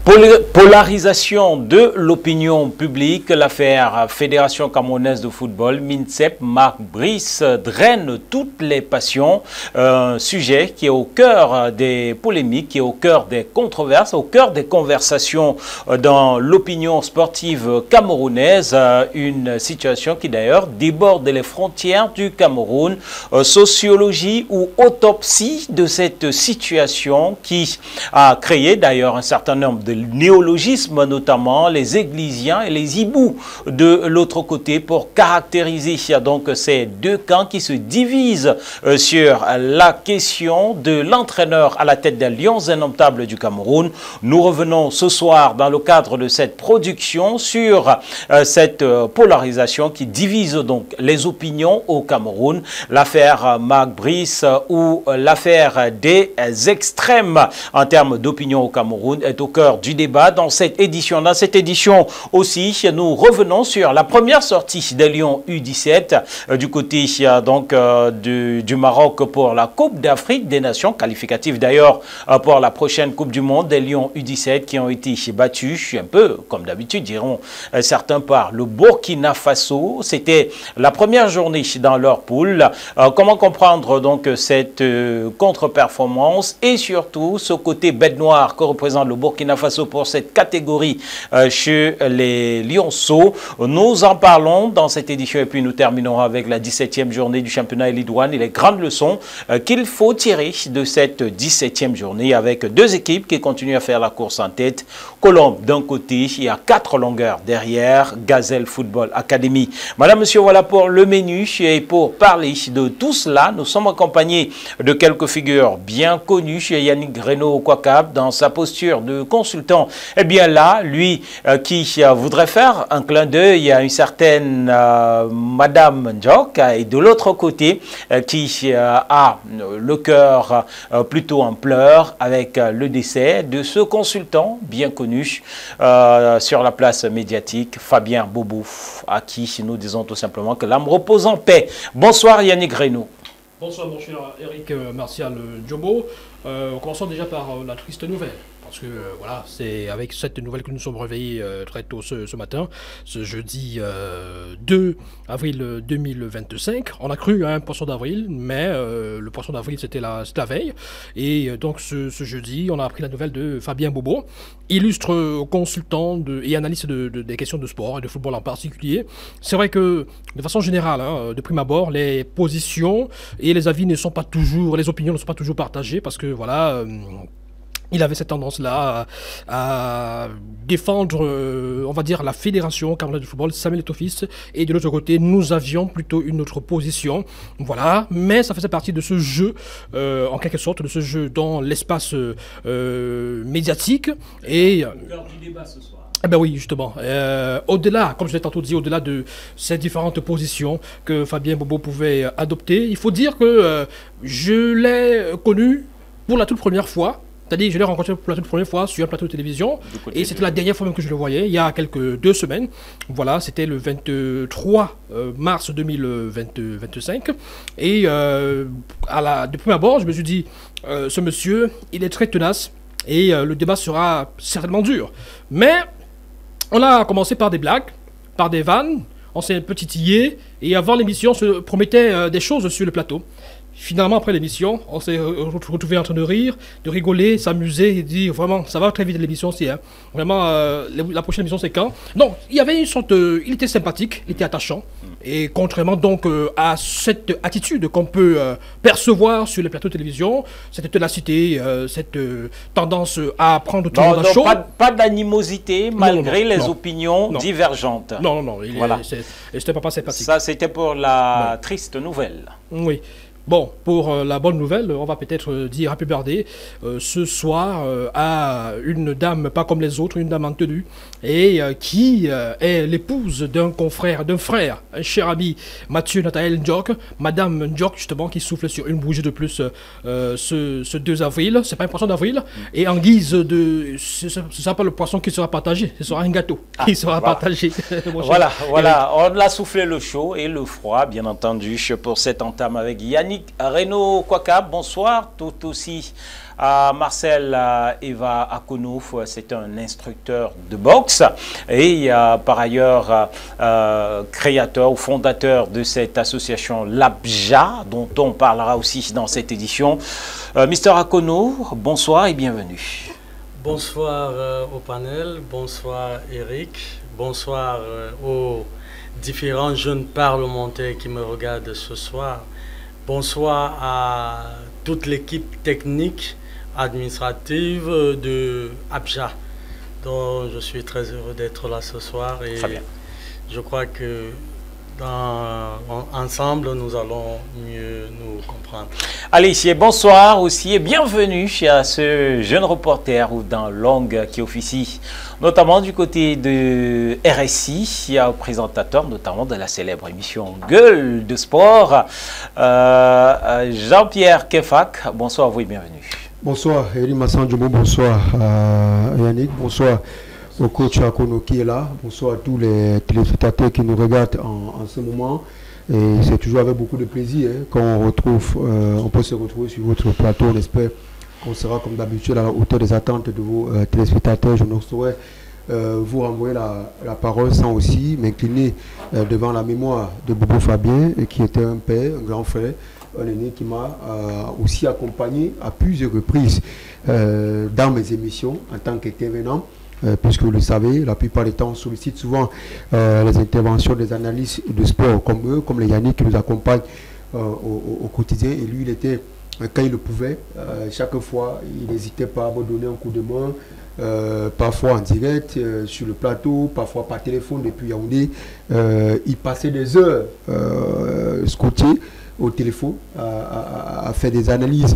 Polarisation de l'opinion publique, l'affaire Fédération camerounaise de football, MINCEP, Marc Brice, draine toutes les passions. Un sujet qui est au cœur des polémiques, qui est au cœur des controverses, au cœur des conversations dans l'opinion sportive camerounaise. Une situation qui d'ailleurs déborde les frontières du Cameroun. Sociologie ou autopsie de cette situation qui a créé d'ailleurs un certain nombre de néologismes, notamment les églisiens et les hiboux de l'autre côté, pour caractériser donc ces deux camps qui se divisent sur la question de l'entraîneur à la tête des Lions indomptables du Cameroun. Nous revenons ce soir dans le cadre de cette production sur cette polarisation qui divise donc les opinions au Cameroun. L'affaire Marc Brice ou l'affaire des extrêmes en termes d'opinion au Cameroun est au cœur du débat dans cette édition. Dans cette édition aussi, nous revenons sur la première sortie des Lions U17 du côté donc du Maroc pour la Coupe d'Afrique des Nations, qualificative d'ailleurs pour la prochaine Coupe du Monde, des Lions U17 qui ont été battus, un peu comme d'habitude diront certains, par le Burkina Faso. C'était la première journée dans leur poule. Comment comprendre donc cette contre-performance et surtout ce côté bête noire que représente le Burkina Faso pour cette catégorie chez les Lionceaux? Nous en parlons dans cette édition et puis nous terminerons avec la 17e journée du championnat Elite One et les grandes leçons qu'il faut tirer de cette 17e journée, avec deux équipes qui continuent à faire la course en tête. Colombe d'un côté et à 4 longueurs derrière, Gazelle Football Academy. Madame, monsieur, voilà pour le menu. Et pour parler de tout cela, nous sommes accompagnés de quelques figures bien connues. Yannick Reno-Kwakab, dans sa posture de consultant, eh bien là, lui qui voudrait faire un clin d'œil à une certaine Madame Ndjok, et de l'autre côté, qui a le cœur plutôt en pleurs avec le décès de ce consultant bien connu sur la place médiatique, Fabien Bobouf, à qui nous disons tout simplement que l'âme repose en paix. Bonsoir Yannick Reno. Bonsoir mon cher Eric Martial Djobo. Commençons déjà par la triste nouvelle. Parce que voilà, c'est avec cette nouvelle que nous sommes réveillés très tôt ce matin, ce jeudi 2 avril 2025. On a cru à un poisson d'avril, mais le poisson d'avril c'était la veille. Et donc ce jeudi, on a appris la nouvelle de Fabien Bobo, illustre consultant et analyste des questions de sport et de football en particulier. C'est vrai que de façon générale, de prime abord, les positions et les avis ne sont pas toujours, les opinions ne sont pas toujours partagées, parce que voilà, il avait cette tendance-là à défendre, on va dire, la Fédération camerounaise de football, Samuel Eto'o-Fils, et de l'autre côté, nous avions plutôt une autre position. Voilà, mais ça faisait partie de ce jeu, en quelque sorte, de ce jeu dans l'espace médiatique. Et Le cœur du débat ce soir. Eh ben oui, justement. Au-delà, comme je l'ai tantôt dit, au-delà de ces différentes positions que Fabien Bobo pouvait adopter, il faut dire que je l'ai connu pour la toute première fois. C'est-à-dire, je l'ai rencontré pour la toute première fois sur un plateau de télévision. Et c'était la dernière fois même que je le voyais, il y a deux semaines. Voilà, c'était le 23 mars 2025. Et de prime abord, je me suis dit, ce monsieur, il est très tenace et le débat sera certainement dur. Mais on a commencé par des blagues, par des vannes, on s'est petitillé et avant l'émission, on se promettait des choses sur le plateau. Finalement, après l'émission, on s'est retrouvés en train de rire, de rigoler, s'amuser et dire vraiment, ça va très vite l'émission aussi. Hein. Vraiment, la prochaine émission, c'est quand? Non, il y avait une sorte il était sympathique, il était attachant. Et contrairement donc à cette attitude qu'on peut percevoir sur les plateaux de télévision, cette ténacité, cette tendance à prendre tout le monde à chaud. Pas d'animosité malgré les opinions divergentes. Non, voilà. C'était pas sympathique. Ça, c'était pour la triste nouvelle. Oui. Bon, pour la bonne nouvelle, on va peut-être dire Happy Birthday ce soir à une dame pas comme les autres, une dame en tenue, et qui est l'épouse d'un confrère, d'un frère, un cher ami, Mathieu Nathanaël Ndjok, Madame Ndjok justement, qui souffle sur une bougie de plus ce 2 avril. C'est pas un poisson d'avril, et en guise de... Ce ne sera pas le poisson qui sera partagé, ce sera un gâteau qui sera partagé. Voilà, on a soufflé le chaud et le froid, bien entendu, pour cette entame avec Yannick Yannick Renaud Kwaka, bonsoir. Tout aussi à Marcel Eva Akonou, c'est un instructeur de boxe et par ailleurs créateur ou fondateur de cette association l'ABJA, dont on parlera aussi dans cette édition. Mister Akonou, bonsoir et bienvenue. Bonsoir au panel, bonsoir Eric, bonsoir aux différents jeunes parlementaires qui me regardent ce soir. Bonsoir à toute l'équipe technique administrative de ABJA, dont je suis très heureux d'être là ce soir. Et très bien. Je crois que ensemble, nous allons mieux nous comprendre. Allez, bonsoir aussi et bienvenue à ce jeune reporter ou dans Longue qui officie notamment du côté de RSI, il y a un présentateur notamment de la célèbre émission Gueule de Sport, Jean-Pierre Kefak. Bonsoir à vous et bienvenue. Bonsoir Eri Massanjomo, bonsoir Yannick, bonsoir au coach Akono qui est là, bonsoir à tous les téléspectateurs qui nous regardent en ce moment. Et c'est toujours avec beaucoup de plaisir qu'on retrouve, on peut se retrouver sur votre plateau. On espère qu'on sera comme d'habitude à la hauteur des attentes de vos téléspectateurs. Je ne saurais vous renvoyer la parole sans aussi m'incliner devant la mémoire de Bobo Fabien, qui était un père, un grand frère, un aîné qui m'a aussi accompagné à plusieurs reprises dans mes émissions en tant qu'intervenant. Puisque vous le savez, la plupart des temps, on sollicite souvent les interventions des analystes de sport comme eux, comme les Yannick qui nous accompagnent au quotidien. Et lui, il était, quand il le pouvait, chaque fois, il n'hésitait pas à me donner un coup de main, parfois en direct, sur le plateau, parfois par téléphone depuis Yaoundé. Il passait des heures scotché au téléphone à faire des analyses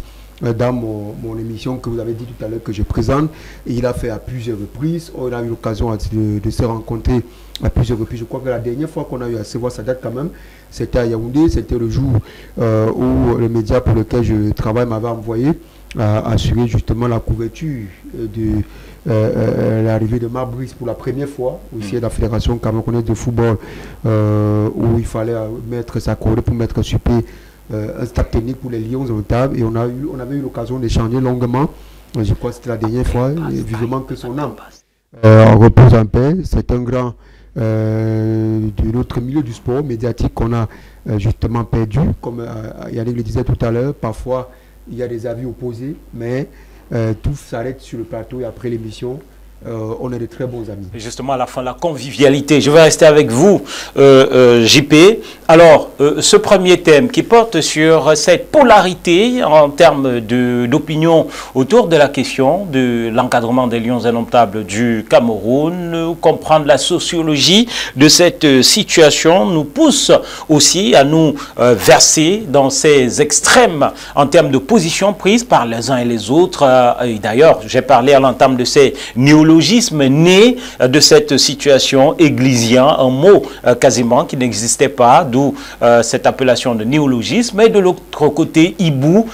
dans mon émission que vous avez dit tout à l'heure que je présente. Et il a fait à plusieurs reprises. On a eu l'occasion de se rencontrer à plusieurs reprises. Je crois que la dernière fois qu'on a eu à se voir, ça date quand même, c'était à Yaoundé. C'était le jour où le média pour lequel je travaille m'avait envoyé à assurer justement la couverture de l'arrivée de Marc Brice pour la première fois aussi à la Fédération camerounaise de football, où il fallait mettre sa coordonnée pour mettre sur pied un staff technique pour les Lions notables. Et on avait eu l'occasion d'échanger longuement. Je crois que c'était la dernière fois, et vivement que son âme repose en paix. C'est un grand de notre milieu du sport médiatique qu'on a justement perdu. Comme Yannick le disait tout à l'heure, parfois il y a des avis opposés, mais tout s'arrête sur le plateau et après l'émission, on est de très bons amis. Et justement, à la fin, la convivialité. Je vais rester avec vous, JP. Alors, ce premier thème qui porte sur cette polarité en termes d'opinion autour de la question de l'encadrement des Lions indomptables du Cameroun, comprendre la sociologie de cette situation nous pousse aussi à nous verser dans ces extrêmes en termes de position prise par les uns et les autres. Et d'ailleurs, j'ai parlé à l'entame de ces néologismes né de cette situation églisien, un mot quasiment qui n'existait pas, d'où cette appellation de néologisme, et de l'autre côté, hibou,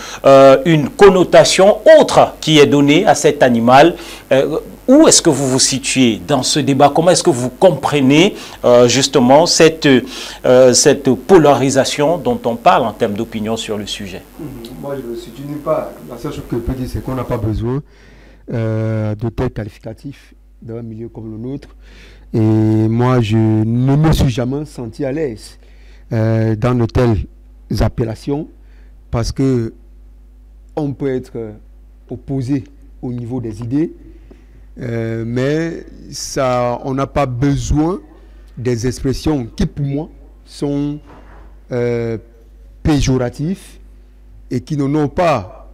une connotation autre qui est donnée à cet animal. Où est-ce que vous vous situez dans ce débat? Comment est-ce que vous comprenez justement cette polarisation dont on parle en termes d'opinion sur le sujet? Moi, je ne me situe nulle part. La seule chose que je peux dire, c'est qu'on n'a pas besoin de tels qualificatifs dans un milieu comme le nôtre. Et moi, je ne me suis jamais senti à l'aise dans de telles appellations, parce que on peut être opposé au niveau des idées, mais ça, on n'a pas besoin des expressions qui, pour moi, sont péjoratives et qui n'ont pas...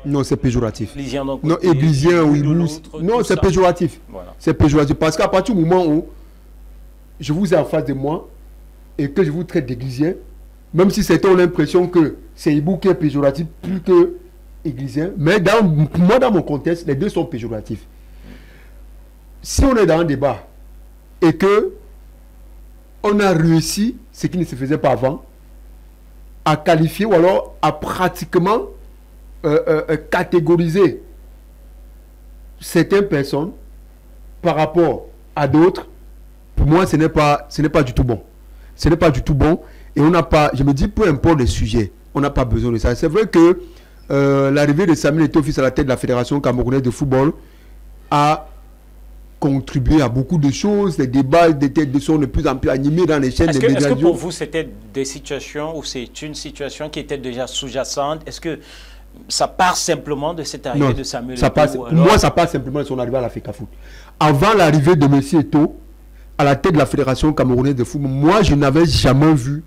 non, c'est péjoratif. Non, églisien ou hibou. Non, c'est péjoratif. Voilà. C'est péjoratif. Parce qu'à partir du moment où je vous ai en face de moi et que je vous traite d'églisien, même si certains ont l'impression que c'est hibou qui est péjoratif plus que églisien, mais moi, dans mon contexte, les deux sont péjoratifs. Si on est dans un débat et que on a réussi, ce qui ne se faisait pas avant, à qualifier ou alors à pratiquement catégoriser certaines personnes par rapport à d'autres, pour moi, ce n'est pas du tout bon. Ce n'est pas du tout bon. Et on n'a pas, je me dis, peu importe les sujets, on n'a pas besoin de ça. C'est vrai que l'arrivée de Samuel Eto'o-Fils à la tête de la Fédération camerounaise de football a contribué à beaucoup de choses. Les débats sont de plus en plus animés dans les chaînes de médias. Est-ce que pour vous, c'était des situations ou c'est une situation qui était déjà sous-jacente? Est-ce que ça part simplement de cette arrivée de Samuel Eto'o? Moi, ça part simplement de son arrivée à la FECAFOOT. Avant l'arrivée de M. Eto'o à la tête de la Fédération camerounaise de football, moi, je n'avais jamais vu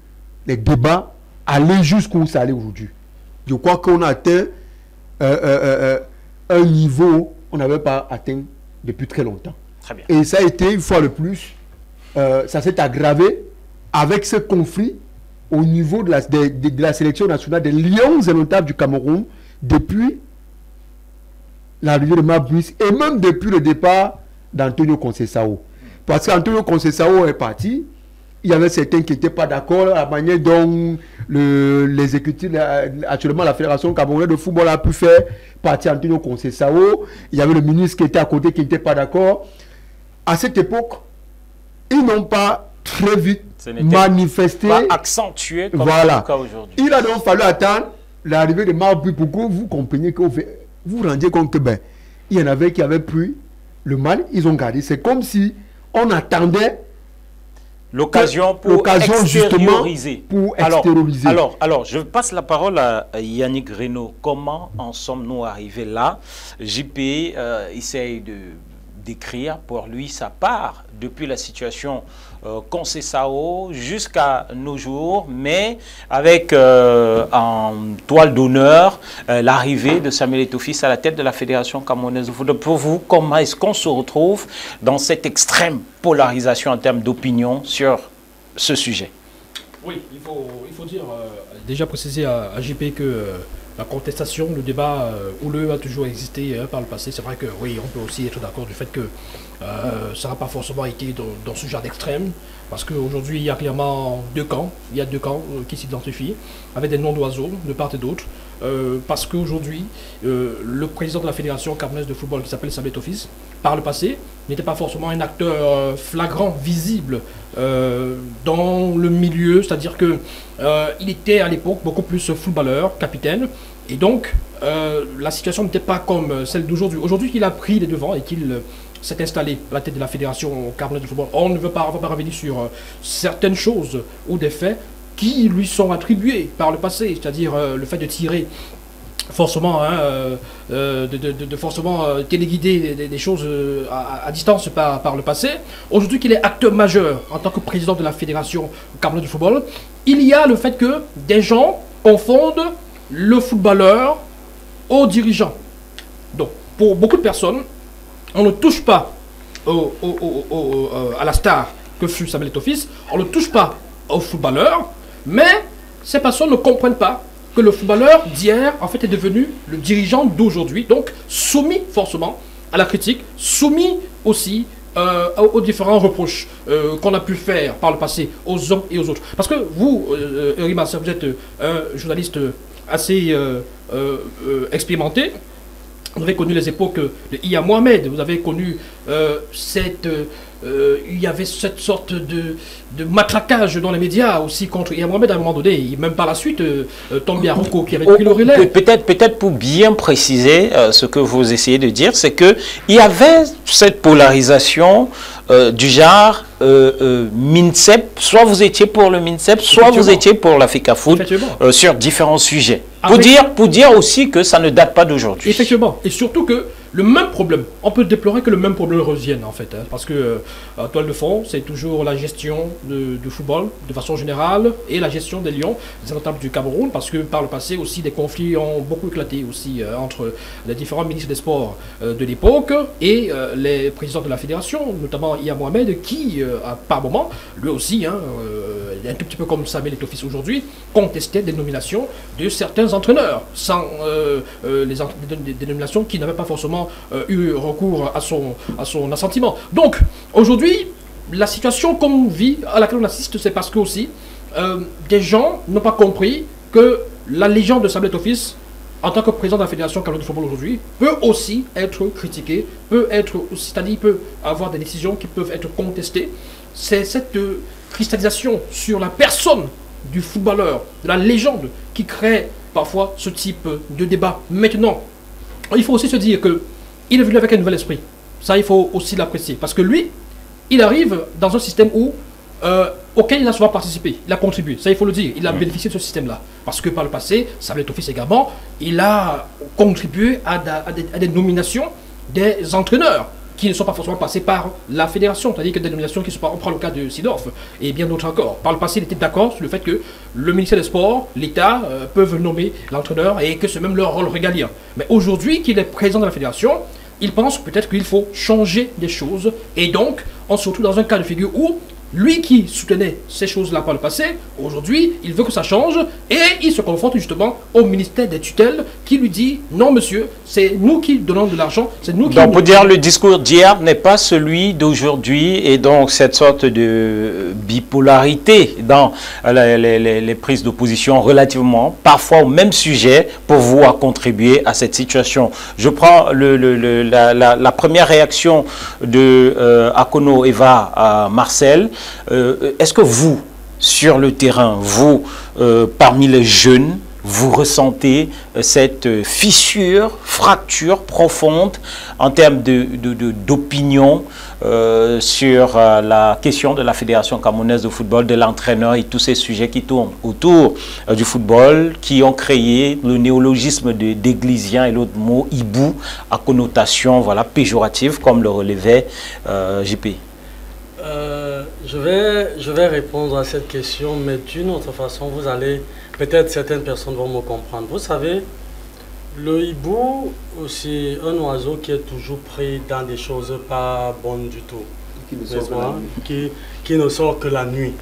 les débats aller jusqu'où ça allait aujourd'hui. Je crois qu'on a atteint un niveau qu'on n'avait pas atteint depuis très longtemps. Très bien. Et ça a été, une fois de plus, ça s'est aggravé avec ce conflit au niveau de la sélection nationale des Lions indomptables du Cameroun depuis l'arrivée de Marc Brice et même depuis le départ d'Antonio Conceição. Parce qu'Antonio Conceição est parti, il y avait certains qui n'étaient pas d'accord à la manière dont l'exécutif, actuellement la Fédération camerounaise de football a pu faire partir Antonio Conceição. Il y avait le ministre qui était à côté qui n'était pas d'accord. À cette époque, ils n'ont pas très vite manifesté. Pas accentué comme voilà. le cas aujourd'hui. Il a donc fallu attendre l'arrivée de Marc Brice pour que vous compreniez, que vous rendiez compte que il y en avait qui avaient pris le mal, ils ont gardé. C'est comme si on attendait l'occasion pour extérioriser. Alors, je passe la parole à Yannick Reynaud. Comment en sommes-nous arrivés là? JP essaye de décrire pour lui sa part depuis la situation Conceição jusqu'à nos jours, mais avec en toile d'honneur l'arrivée de Samuel Eto'o-Fils à la tête de la Fédération camerounaise de football. Pour vous, comment est-ce qu'on se retrouve dans cette extrême polarisation en termes d'opinion sur ce sujet? Oui, il faut dire, déjà préciser à JP que la contestation, le débat houleux a toujours existé par le passé. C'est vrai que oui, on peut aussi être d'accord du fait que ça n'a pas forcément été dans ce genre d'extrême, parce qu'aujourd'hui il y a clairement deux camps, qui s'identifient, avec des noms d'oiseaux de part et d'autre, parce qu'aujourd'hui le président de la Fédération camerounaise de football, qui s'appelle Samuel Eto'o-Fils, par le passé n'était pas forcément un acteur flagrant, visible dans le milieu, c'est-à-dire que il était à l'époque beaucoup plus footballeur, capitaine, et donc la situation n'était pas comme celle d'aujourd'hui. Aujourd'hui qu'il a pris les devants et qu'il s'est installé à la tête de la Fédération camerounaise de football, on ne va pas revenir sur certaines choses ou des faits qui lui sont attribués par le passé, c'est-à-dire le fait de tirer forcément, de forcément téléguider des choses à distance par le passé. Aujourd'hui qu'il est acteur majeur en tant que président de la Fédération camerounaise de football, il y a le fait que des gens confondent le footballeur au dirigeant. Donc, pour beaucoup de personnes, on ne touche pas à la star que fut Samuel Eto'o-Fils, on ne touche pas au footballeur, mais ces personnes ne comprennent pas que le footballeur d'hier, en fait, est devenu le dirigeant d'aujourd'hui, donc soumis forcément à la critique, soumis aussi aux différents reproches qu'on a pu faire par le passé aux uns et aux autres. Parce que vous, Rima, vous êtes un journaliste assez expérimenté. Vous avez connu les époques de Iya Mohamed, vous avez connu il y avait cette sorte de matraquage dans les médias aussi contre Iya Mohamed à un moment donné, et même par la suite, Tanguy Aroko qui avait pris le relais. Peut-être pour bien préciser ce que vous essayez de dire, c'est qu'il y avait cette polarisation du genre MINSEP, soit vous étiez pour le MINSEP, soit vous étiez pour la FECAFOOT sur différents sujets. Pour dire aussi que ça ne date pas d'aujourd'hui. Effectivement, et surtout que le même problème, on peut déplorer que le même problème revienne en fait, parce que toile de fond, c'est toujours la gestion du football de façon générale et la gestion des Lions, des indomptables du Cameroun, parce que par le passé aussi des conflits ont beaucoup éclaté aussi entre les différents ministres des Sports de l'époque et les présidents de la fédération, notamment Iya Mohamed, qui par moment, lui aussi, un tout petit peu comme Samuel Eto'o-Fils aujourd'hui, contestait des nominations de certains entraîneurs, sans des nominations qui n'avaient pas forcément eu recours à son assentiment. Donc, aujourd'hui, la situation qu'on vit, à laquelle on assiste, c'est parce que aussi, des gens n'ont pas compris que la légende de Samuel Eto'o-Fils, en tant que président de la Fédération camerounaise de football aujourd'hui, peut aussi être critiqué, c'est-à-dire peut avoir des décisions qui peuvent être contestées. C'est cette cristallisation sur la personne du footballeur, de la légende qui crée parfois ce type de débat. Maintenant, il faut aussi se dire qu'il est venu avec un nouvel esprit. Ça, il faut aussi l'apprécier. Parce que lui, il arrive dans un système auquel il a souvent participé, il a contribué, ça il faut le dire, il a bénéficié de ce système-là. Parce que par le passé, Samuel Eto'o également, il a contribué à des nominations des entraîneurs qui ne sont pas forcément passés par la fédération, c'est-à-dire que des nominations qui sont pas, on prend le cas de Sidorf et bien d'autres encore. Par le passé, il était d'accord sur le fait que le ministère des Sports, l'État, peuvent nommer l'entraîneur et que c'est même leur rôle régalien. Mais aujourd'hui, qu'il est président de la fédération, il pense peut-être qu'il faut changer des choses et donc on se retrouve dans un cas de figure où lui qui soutenait ces choses-là par le passé, aujourd'hui, il veut que ça change et il se confronte justement au ministère des tutelles qui lui dit « Non, monsieur, c'est nous qui donnons de l'argent, c'est nous qui... » Donc, pour dire, le discours d'hier n'est pas celui d'aujourd'hui et donc cette sorte de bipolarité dans les prises d'opposition relativement, parfois au même sujet, pour vous à contribuer à cette situation. Je prends la première réaction de Akono Eva Marcel. Est-ce que vous, sur le terrain, vous, parmi les jeunes, vous ressentez cette fissure, fracture profonde en termes d'opinion sur la question de la Fédération camerounaise de football, de l'entraîneur et tous ces sujets qui tournent autour du football, qui ont créé le néologisme d'églysien et l'autre mot hibou à connotation péjorative, comme le relevait JP? Je vais répondre à cette question, mais d'une autre façon, vous allez, peut-être certaines personnes vont me comprendre. Vous savez, le hibou, c'est un oiseau qui est toujours pris dans des choses pas bonnes du tout. Qui ne sort que la nuit.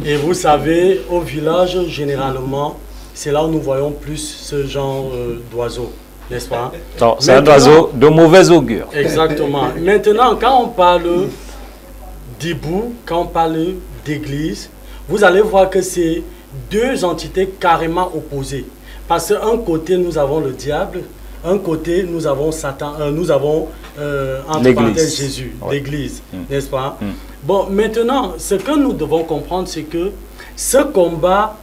Et vous savez, au village, généralement, c'est là où nous voyons plus ce genre d'oiseau, n'est-ce pas? C'est un oiseau de mauvais augure. Exactement. Maintenant, quand on parle d'hibou, quand on parle d'église, vous allez voir que c'est deux entités carrément opposées. Parce qu'un côté, nous avons le diable, un côté, nous avons Satan, nous avons, entre parenthèses, Jésus, l'église, n'est-ce pas? Bon, maintenant, ce que nous devons comprendre, c'est que ce combat,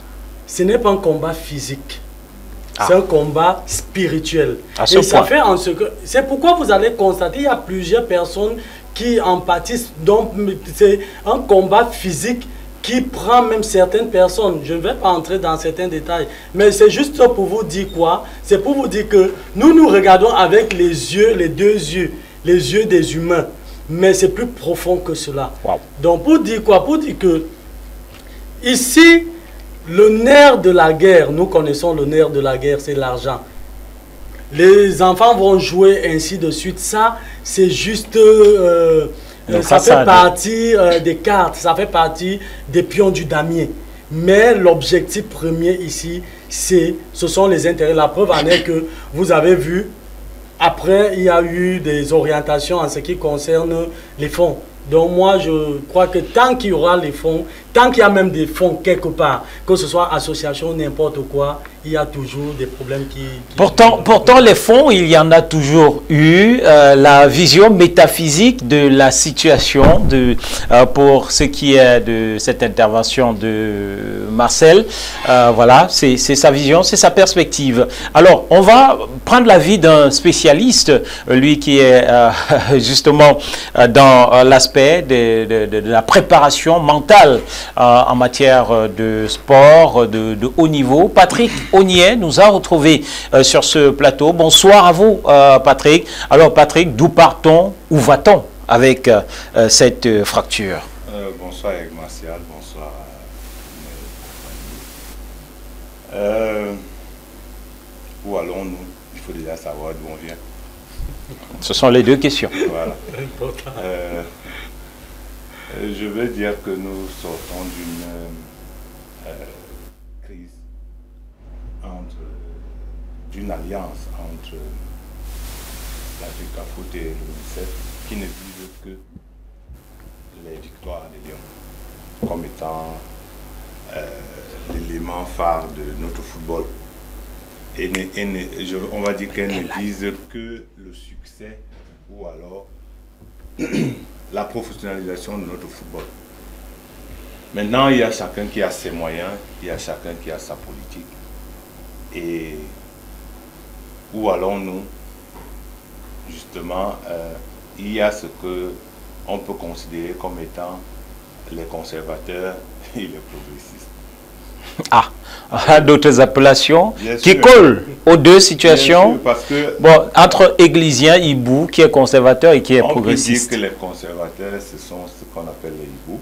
ce n'est pas un combat physique. C'est un combat spirituel. Et ça fait en ce que... C'est pourquoi vous allez constater, il y a plusieurs personnes qui en pâtissent. Donc, c'est un combat physique qui prend même certaines personnes. Je ne vais pas entrer dans certains détails, mais c'est juste pour vous dire quoi? C'est pour vous dire que nous regardons avec les yeux, les deux yeux, les yeux des humains. Mais c'est plus profond que cela. Wow. Donc, pour dire quoi? Pour dire que ici, le nerf de la guerre, nous connaissons le nerf de la guerre, c'est l'argent. Les enfants vont jouer ainsi de suite. Ça, c'est juste... ça fait partie des cartes, ça fait partie des pions du damier. Mais l'objectif premier ici, ce sont les intérêts. La preuve en est que vous avez vu, après, il y a eu des orientations en ce qui concerne les fonds. Donc moi, je crois que tant qu'il y aura les fonds, tant qu'il y a même des fonds quelque part, que ce soit association, n'importe quoi, il y a toujours des problèmes qui... Pourtant, les fonds, il y en a toujours eu. La vision métaphysique de la situation, pour ce qui est de cette intervention de Marcel, voilà, c'est sa vision, c'est sa perspective. Alors, on va prendre l'avis d'un spécialiste, lui qui est justement dans l'aspect de la préparation mentale en matière de sport, de haut niveau. Patrick Ognier nous a retrouvés sur ce plateau. Bonsoir à vous, Patrick. Alors, Patrick, d'où partons, où va-t-on avec cette fracture? Bonsoir, Eric Martial. Bonsoir. Où allons-nous? Il faut déjà savoir d'où on vient. Ce sont les deux questions. Voilà. Je veux dire que nous sortons d'une crise, d'une alliance entre l'Africa Foot et l'UNICEF qui ne vise que les victoires des Lions comme étant l'élément phare de notre football. Et on va dire qu'elle ne vise que le succès ou alors la professionnalisation de notre football. Maintenant, il y a chacun qui a ses moyens, il y a chacun qui a sa politique. Et où allons-nous? Justement, il y a ce que on peut considérer comme étant les conservateurs et les progressistes. Ah, d'autres appellations Bien qui sûr. collent aux deux situations. Bien sûr, parce que Bon, entre Églisien, Ibou, qui est conservateur et qui est on progressiste. peut dire que les conservateurs, ce sont ce qu'on appelle les hiboux,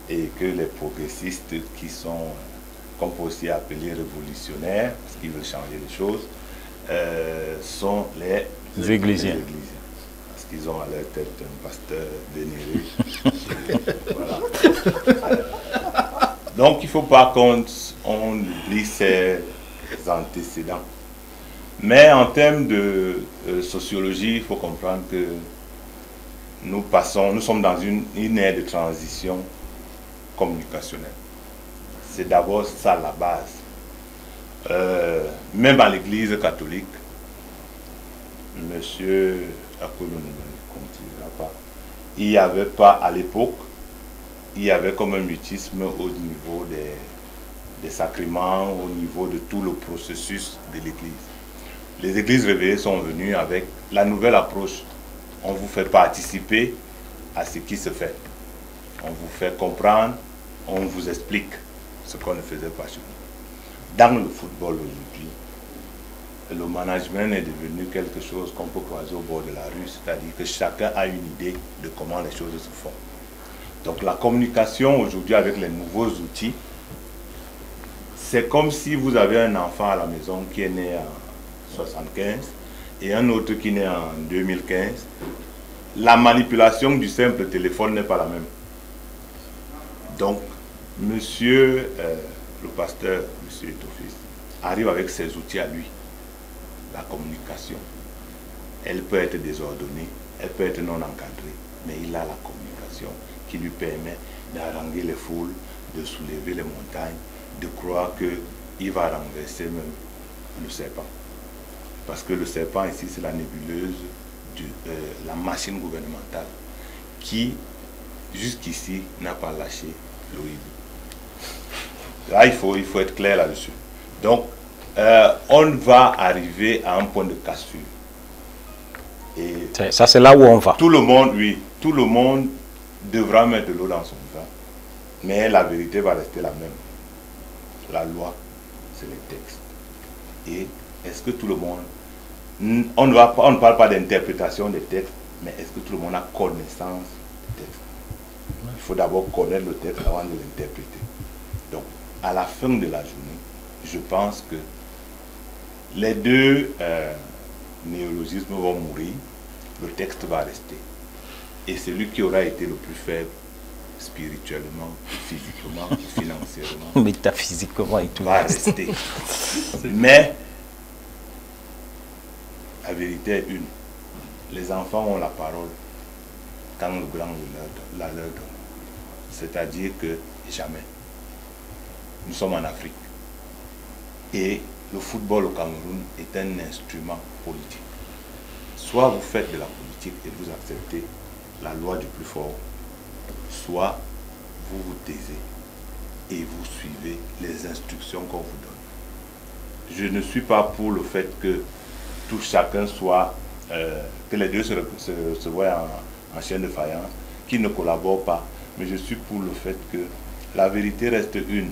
et que les progressistes, qui sont, qu'on peut aussi appeler révolutionnaires, parce qu'ils veulent changer les choses, sont les Églisiens. Parce qu'ils ont à leur tête un pasteur vénéré. Voilà. Donc il ne faut pas qu'on oublie ces antécédents. Mais en termes de sociologie, il faut comprendre que nous sommes dans une ère de transition communicationnelle. C'est d'abord ça la base. Même à l'église catholique, monsieur Akoulou ne continuera pas. Il n'y avait pas à l'époque, il y avait comme un mutisme au niveau des sacrements, au niveau de tout le processus de l'église. Les églises réveillées sont venues avec la nouvelle approche. On vous fait participer à ce qui se fait. On vous fait comprendre, on vous explique ce qu'on ne faisait pas chez nous. Dans le football aujourd'hui, le management est devenu quelque chose qu'on peut croiser au bord de la rue, c'est-à-dire que chacun a une idée de comment les choses se font. Donc la communication aujourd'hui avec les nouveaux outils, c'est comme si vous avez un enfant à la maison qui est né en 75 et un autre qui est né en 2015. La manipulation du simple téléphone n'est pas la même. Donc, monsieur le pasteur, monsieur Etofis, arrive avec ses outils à lui. La communication, elle peut être désordonnée, elle peut être non encadrée, mais il a la communication qui lui permet d'haranguer les foules, de soulever les montagnes, de croire qu'il va renverser même le serpent. Parce que le serpent ici, c'est la nébuleuse de la machine gouvernementale qui, jusqu'ici, n'a pas lâché l'OIB. Là, il faut être clair là-dessus. Donc, on va arriver à un point de cassure. Et ça, c'est là où on va. tout le monde, oui, tout le monde devra mettre de l'eau dans son vin. Mais la vérité va rester la même. La loi, c'est les textes. Et est-ce que tout le monde... On ne parle pas d'interprétation des textes, mais est-ce que tout le monde a connaissance des textes? Il faut d'abord connaître le texte avant de l'interpréter. Donc, à la fin de la journée, je pense que les deux néologismes vont mourir, le texte va rester. Et celui qui aura été le plus faible, spirituellement, physiquement, financièrement, Métaphysiquement et tout. va rester. Mais la vérité est une. Les enfants ont la parole quand le grand la leur donne. C'est-à-dire que jamais. Nous sommes en Afrique. Et le football au Cameroun est un instrument politique. Soit vous faites de la politique et vous acceptez la loi du plus fort, soit vous vous taisez et vous suivez les instructions qu'on vous donne. Je ne suis pas pour le fait que tout chacun soit, que les deux se voient en chaîne de faïence, qu'ils ne collaborent pas, mais je suis pour le fait que la vérité reste une.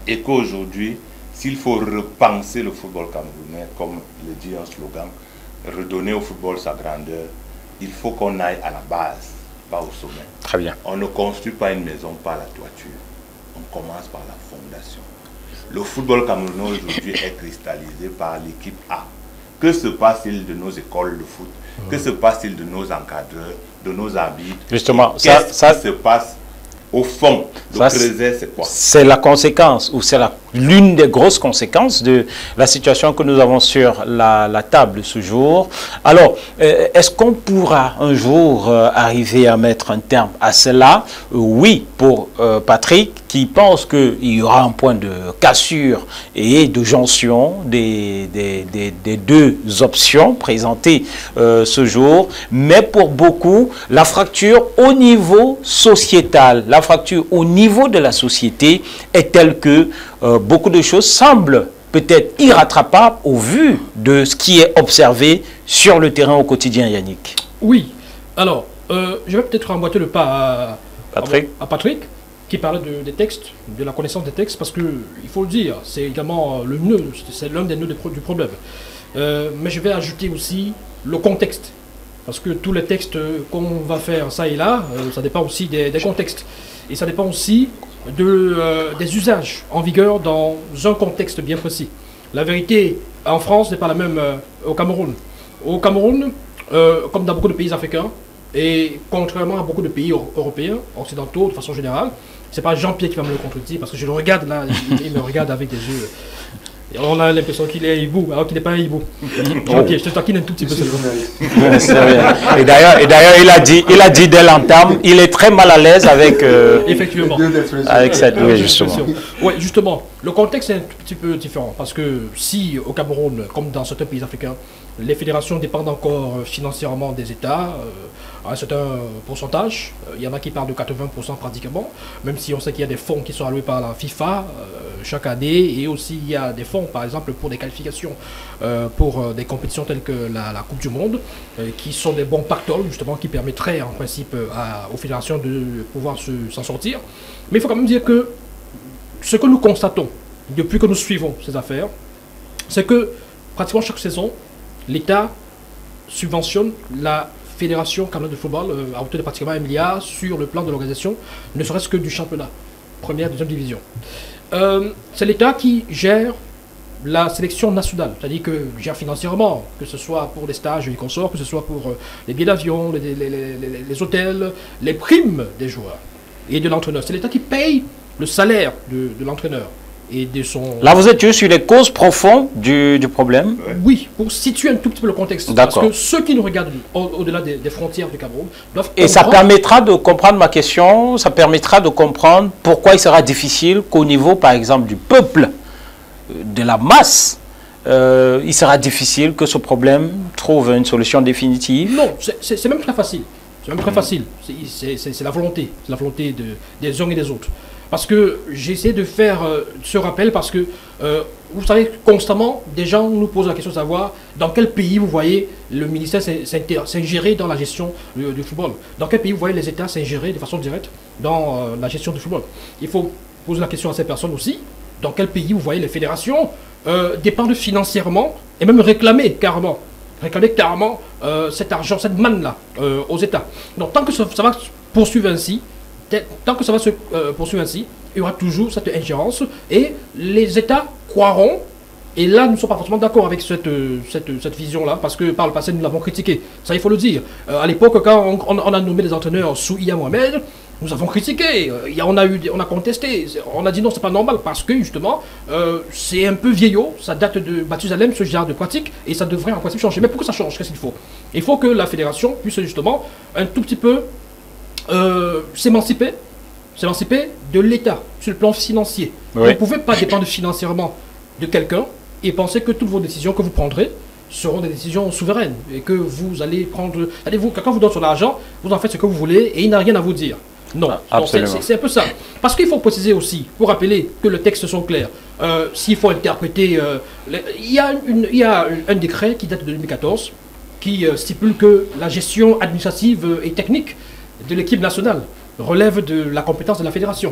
Et qu'aujourd'hui, s'il faut repenser le football camerounais, comme le dit un slogan, redonner au football sa grandeur, il faut qu'on aille à la base, pas au sommet. Très bien. On ne construit pas une maison par la toiture, on commence par la fondation. Le football camerounais aujourd'hui est cristallisé par l'équipe A. Que se passe-t-il de nos écoles de foot? Que se passe-t-il de nos encadreurs, de nos arbitres? Justement, qu'est-ce qui se passe au fond? Le creuset, c'est quoi? C'est la conséquence ou c'est l'une des grosses conséquences de la situation que nous avons sur la table ce jour. Alors, est-ce qu'on pourra un jour arriver à mettre un terme à cela? Oui, pour Patrick, qui pense qu'il y aura un point de cassure et de jonction des deux options présentées ce jour. Mais pour beaucoup, la fracture au niveau sociétal, la fracture au niveau de la société est telle que beaucoup de choses semblent peut-être irrattrapables au vu de ce qui est observé sur le terrain au quotidien, Yannick. Oui. Alors, je vais peut-être emboîter le pas à Patrick, qui parlait des textes, de la connaissance des textes, parce qu'il faut le dire, c'est également le nœud, c'est l'un des nœuds du problème. Mais je vais ajouter aussi le contexte, parce que tous les textes qu'on va faire ça et là, ça dépend aussi des contextes. Et ça dépend aussi des usages en vigueur dans un contexte bien précis. La vérité, en France, n'est pas la même au Cameroun. Au Cameroun, comme dans beaucoup de pays africains, et contrairement à beaucoup de pays européens, occidentaux de façon générale, c'est pas Jean-Pierre qui va me le contredire, parce que je le regarde là, il me regarde avec des yeux. Et on a l'impression qu'il est hibou, alors qu'il n'est pas un hibou. Jean-Pierre, je te taquine un tout petit peu. Et d'ailleurs, il a dit dès l'entame, il est très mal à l'aise avec, effectivement, avec cette... Oui, justement. Oui, justement. Le contexte est un petit peu différent, parce que si au Cameroun, comme dans certains pays africains, les fédérations dépendent encore financièrement des États, à un certain pourcentage. Il y en a qui parlent de 80% pratiquement, même si on sait qu'il y a des fonds qui sont alloués par la FIFA chaque année, et aussi il y a des fonds, par exemple, pour des qualifications pour des compétitions telles que la Coupe du Monde, qui sont des bons pactoles, justement, qui permettraient en principe aux fédérations de pouvoir s'en sortir. Mais il faut quand même dire que ce que nous constatons depuis que nous suivons ces affaires, c'est que pratiquement chaque saison, l'État subventionne la Fédération camerounaise de football à hauteur de pratiquement 1 milliard sur le plan de l'organisation, ne serait-ce que du championnat, première, deuxième division. C'est l'État qui gère la sélection nationale, c'est-à-dire que gère financièrement, que ce soit pour les stages et les consorts, que ce soit pour les billets d'avion, les hôtels, les primes des joueurs et de l'entraîneur. C'est l'État qui paye le salaire de l'entraîneur. Et de son... Là, vous êtes sur les causes profondes du problème? Oui, pour situer un tout petit peu le contexte. Parce que ceux qui nous regardent au-delà des frontières du Cameroun doivent comprendre... Et ça permettra de comprendre ma question, ça permettra de comprendre pourquoi il sera difficile qu'au niveau, par exemple, du peuple, de la masse, il sera difficile que ce problème trouve une solution définitive. Non, c'est même très facile. C'est même très facile. C'est la volonté. C'est la volonté des uns et des autres. Parce que j'essaie de faire ce rappel parce que, vous savez, constamment, des gens nous posent la question de savoir dans quel pays vous voyez le ministère s'ingérer dans la gestion du football. Dans quel pays vous voyez les États s'ingérer de façon directe dans la gestion du football. Il faut poser la question à ces personnes aussi. Dans quel pays vous voyez les fédérations dépendre financièrement et même réclamer carrément cet argent, cette manne-là aux États. Donc tant que ça va poursuivre ainsi, il y aura toujours cette ingérence et les États croiront, et là nous ne sommes pas forcément d'accord avec cette vision-là, parce que par le passé nous l'avons critiqué, ça il faut le dire. À l'époque, quand on a nommé des entraîneurs sous Iya Mohamed, nous avons critiqué, on a contesté, on a dit non, c'est pas normal, parce que justement, c'est un peu vieillot, ça date de Mathusalem, ce genre de pratique, et ça devrait en principe changer. Mais pourquoi ça change? Qu'est-ce qu'il faut? Il faut que la fédération puisse justement un tout petit peu s'émanciper de l'État sur le plan financier. Oui. Vous ne pouvez pas dépendre financièrement de quelqu'un et penser que toutes vos décisions que vous prendrez seront des décisions souveraines et que vous allez prendre... Allez-vous, quelqu'un vous donne son argent, vous en faites ce que vous voulez et il n'a rien à vous dire. Non, c'est un peu ça. Parce qu'il faut préciser aussi, pour rappeler que les textes sont clairs, s'il faut interpréter... il y a un décret qui date de 2014 qui stipule que la gestion administrative et technique de l'équipe nationale relève de la compétence de la fédération.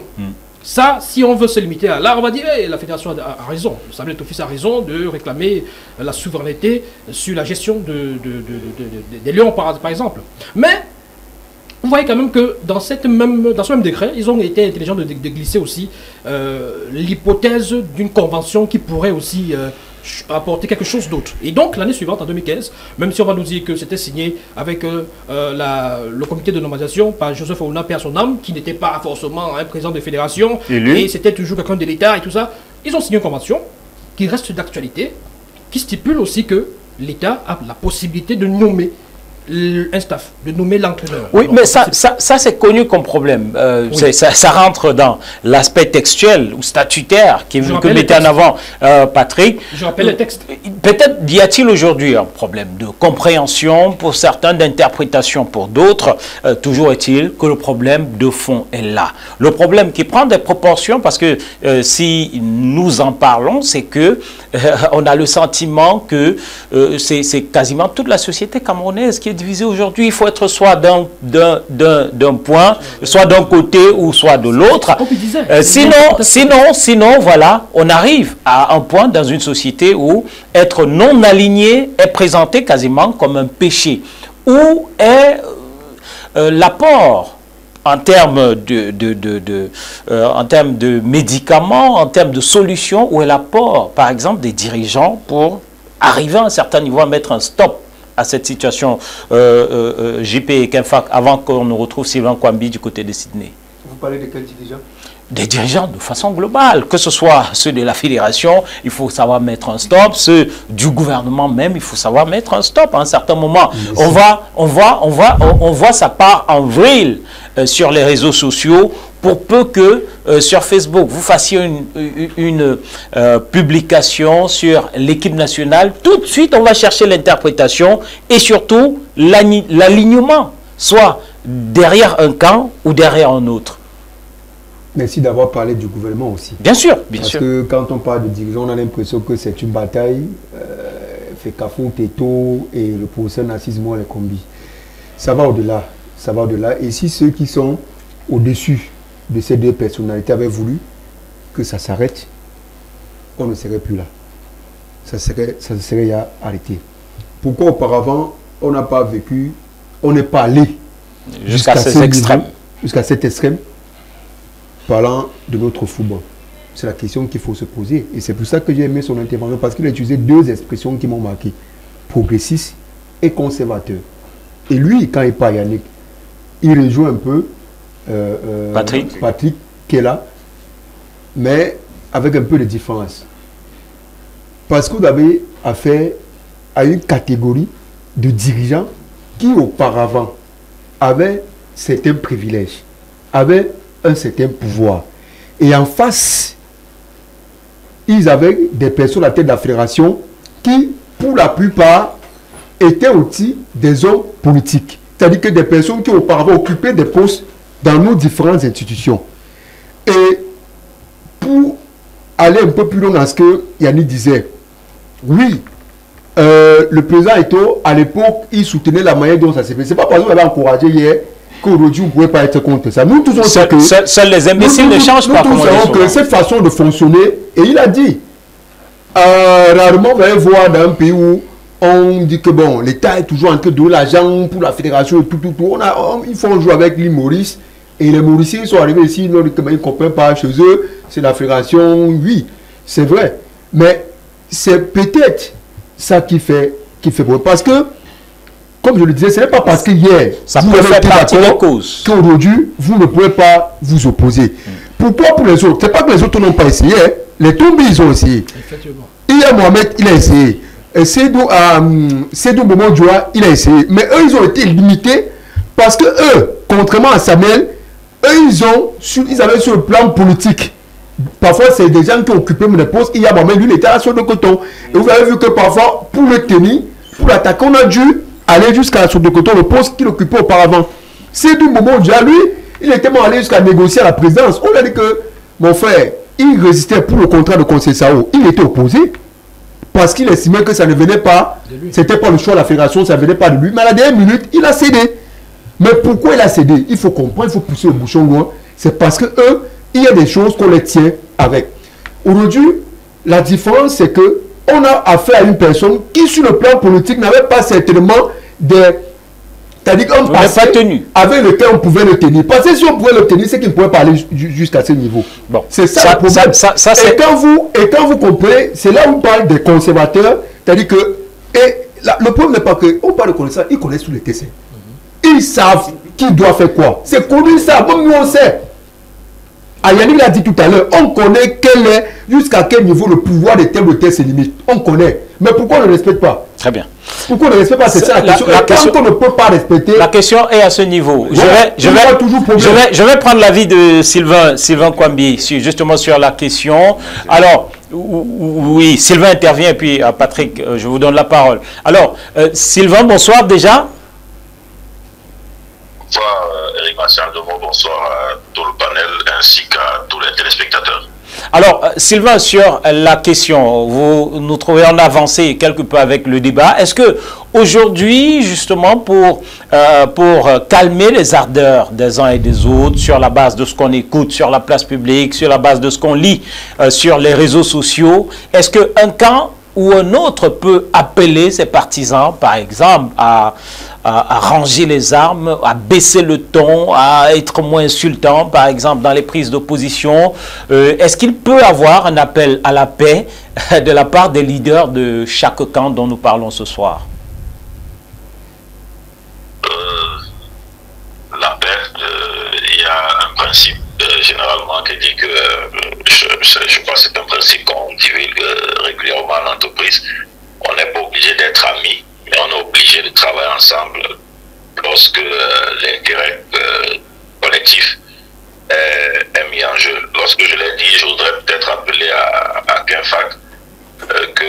Ça, si on veut se limiter à là, on va dire hey, la fédération a raison, le Sablé Office a raison de réclamer la souveraineté sur la gestion des Lions, par exemple. Mais vous voyez quand même que dans ce même décret, ils ont été intelligents de glisser aussi l'hypothèse d'une convention qui pourrait aussi apporter quelque chose d'autre. Et donc, l'année suivante, en 2015, même si on va nous dire que c'était signé avec le comité de normalisation par Joseph Aouna, paix à son âme, qui n'était pas forcément un président de fédération, et c'était toujours quelqu'un de l'État et tout ça, Ils ont signé une convention qui reste d'actualité, qui stipule aussi que l'État a la possibilité de nommer un staff, de nommer l'entraîneur. Oui, mais ça c'est connu comme problème. Oui. Ça rentre dans l'aspect textuel ou statutaire que mettait en avant Patrick. Je rappelle le texte. Peut-être y a-t-il aujourd'hui un problème de compréhension pour certains, d'interprétation pour d'autres. Toujours est-il que le problème de fond est là. Le problème qui prend des proportions, parce que si nous en parlons, c'est que on a le sentiment que c'est quasiment toute la société camerounaise qui est divisée aujourd'hui. Il faut être soit d'un point, soit d'un côté ou soit de l'autre. Sinon, voilà, on arrive à un point dans une société où être non aligné est présenté quasiment comme un péché. Où est l'apport en termes de médicaments, en termes de solutions, où est l'apport, par exemple, des dirigeants pour arriver à un certain niveau à mettre un stop à cette situation JP et Kinfac avant qu'on ne retrouve Sylvain Kwambi du côté de Sydney. Vous parlez de quels dirigeants? Des dirigeants de façon globale, que ce soit ceux de la fédération, il faut savoir mettre un stop, ceux du gouvernement même, il faut savoir mettre un stop à un certain moment. On voit ça part en vrille sur les réseaux sociaux, pour peu que sur Facebook, vous fassiez une publication sur l'équipe nationale, tout de suite, on va chercher l'interprétation et surtout l'alignement, soit derrière un camp ou derrière un autre. Merci d'avoir parlé du gouvernement aussi. Bien sûr, bien Parce sûr. que quand on parle de dirigeants, on a l'impression que c'est une bataille, fait Kafou, Teto et le professeur Narcisse Moua les combis. Ça va au-delà, ça va au-delà. Et si ceux qui sont au-dessus de ces deux personnalités avaient voulu que ça s'arrête, on ne serait plus là. Ça serait arrêté. Pourquoi auparavant, on n'a pas vécu, on n'est pas allé jusqu'à ces extrêmes. Jusqu'à cet extrême, parlant de notre football. C'est la question qu'il faut se poser. Et c'est pour ça que j'ai aimé son intervention, parce qu'il a utilisé deux expressions qui m'ont marqué. Progressiste et conservateur. Et lui, quand il parle Yannick, il rejoint un peu Patrick qui est là, mais avec un peu de différence. Parce que vous avez affaire à une catégorie de dirigeants qui auparavant avaient certains privilèges, avaient un certain pouvoir. Et en face, ils avaient des personnes à la tête de la fédération qui, pour la plupart, étaient aussi des hommes politiques. C'est-à-dire que des personnes qui auparavant occupaient des postes dans nos différentes institutions. Et pour aller un peu plus loin dans ce que Yannick disait, oui, le président Eto'o, à l'époque, il soutenait la manière dont ça s'est fait. C'est pas parce qu'on avait encouragé hier qu'aujourd'hui, vous ne pouvez pas être contre ça. Nous tous on sait que... Seuls les imbéciles ne changent pas. Nous tous savons que cette façon de fonctionner, et il a dit, rarement vous allez voir dans un pays où on dit que bon, l'État est toujours en train de donner l'argent pour la fédération et tout. Il faut jouer avec les Maurice. Et les Mauriciens sont arrivés ici, ils ne comprennent pas chez eux, c'est la fédération, oui, c'est vrai. Mais c'est peut-être ça qui fait parce que, comme je le disais, ce n'est pas parce que hier, ça peut faire partie de cause qu'aujourd'hui, vous ne pouvez pas vous opposer. Pourquoi pour les autres? Ce n'est pas que les autres n'ont pas essayé, les Tombis, ils ont essayé. Effectivement. Hier, Mohamed, il a essayé. Sédou Bomo Djoua, il a essayé. Mais eux, ils ont été limités parce que eux, contrairement à Samuel, eux, ils avaient sur le plan politique. Parfois, c'est des gens qui occupaient des postes. Il y a Mohamed, lui, il était à la sur de coton. Et vous avez vu que parfois, pour le tenir, pour l'attaquer, on a dû aller jusqu'à la sur de coton, le poste qu'il occupait auparavant. Sédou Bomo Djoua, lui, il était même allé jusqu'à négocier à la présidence. On a dit que, mon frère, il résistait pour le contrat de Conseil Sao. Il était opposé. Parce qu'il estimait que ça ne venait pas, c'était pas le choix de la fédération, ça ne venait pas de lui. Mais à la dernière minute, il a cédé. Mais pourquoi il a cédé? Il faut comprendre, il faut pousser le bouchon loin. C'est parce que eux, il y a des choses qu'on les tient avec. Aujourd'hui, la différence, c'est que on a affaire à une personne qui, sur le plan politique, n'avait pas certainement des... C'est-à-dire qu'on passait avec lequel on pouvait le tenir. Parce que si on pouvait le tenir, c'est qu'il ne pouvait pas aller jusqu'à ce niveau. Bon, c'est ça le problème. Et quand vous comprenez, c'est là où on parle des conservateurs. C'est-à-dire que... le problème n'est pas qu'on parle de connaissance, ils connaissent tous les dessins. Ils savent qui doit faire quoi. C'est connu ça, comme nous on sait. Yannick l'a dit tout à l'heure, on connaît jusqu'à quel niveau le pouvoir de tel ou tel se limite. On connaît. Mais pourquoi on ne le respecte pas? Très bien. Pourquoi on ne respecte pas? C'est ça la question. Quand on ne peut pas respecter... La question est à ce niveau. Voilà, je vais prendre l'avis de Sylvain Kwambi, justement sur la question. Alors, oui, Sylvain intervient, et puis Patrick, je vous donne la parole. Alors, Sylvain, bonsoir déjà. Bonsoir Eric Massian-Domo, bonsoir à tout le panel ainsi qu'à tous les téléspectateurs. Alors, Sylvain, sur la question, vous nous trouvez en avancée quelque peu avec le débat. Est-ce que aujourd'hui, justement, pour calmer les ardeurs des uns et des autres, sur la base de ce qu'on écoute sur la place publique, sur la base de ce qu'on lit sur les réseaux sociaux, est-ce qu'un camp ou un autre peut appeler ses partisans, par exemple, à ranger les armes, à baisser le ton, à être moins insultant, par exemple, dans les prises d'opposition? Est-ce qu'il peut avoir un appel à la paix de la part des leaders de chaque camp dont nous parlons ce soir? La paix, il y a un principe généralement qui dit que, je crois que c'est un principe qu'on divulgue régulièrement en entreprise. On n'est pas obligé d'être amis, mais on est obligé de travailler ensemble lorsque l'intérêt collectif est mis en jeu. Lorsque je l'ai dit, je voudrais peut-être appeler à Kenfak que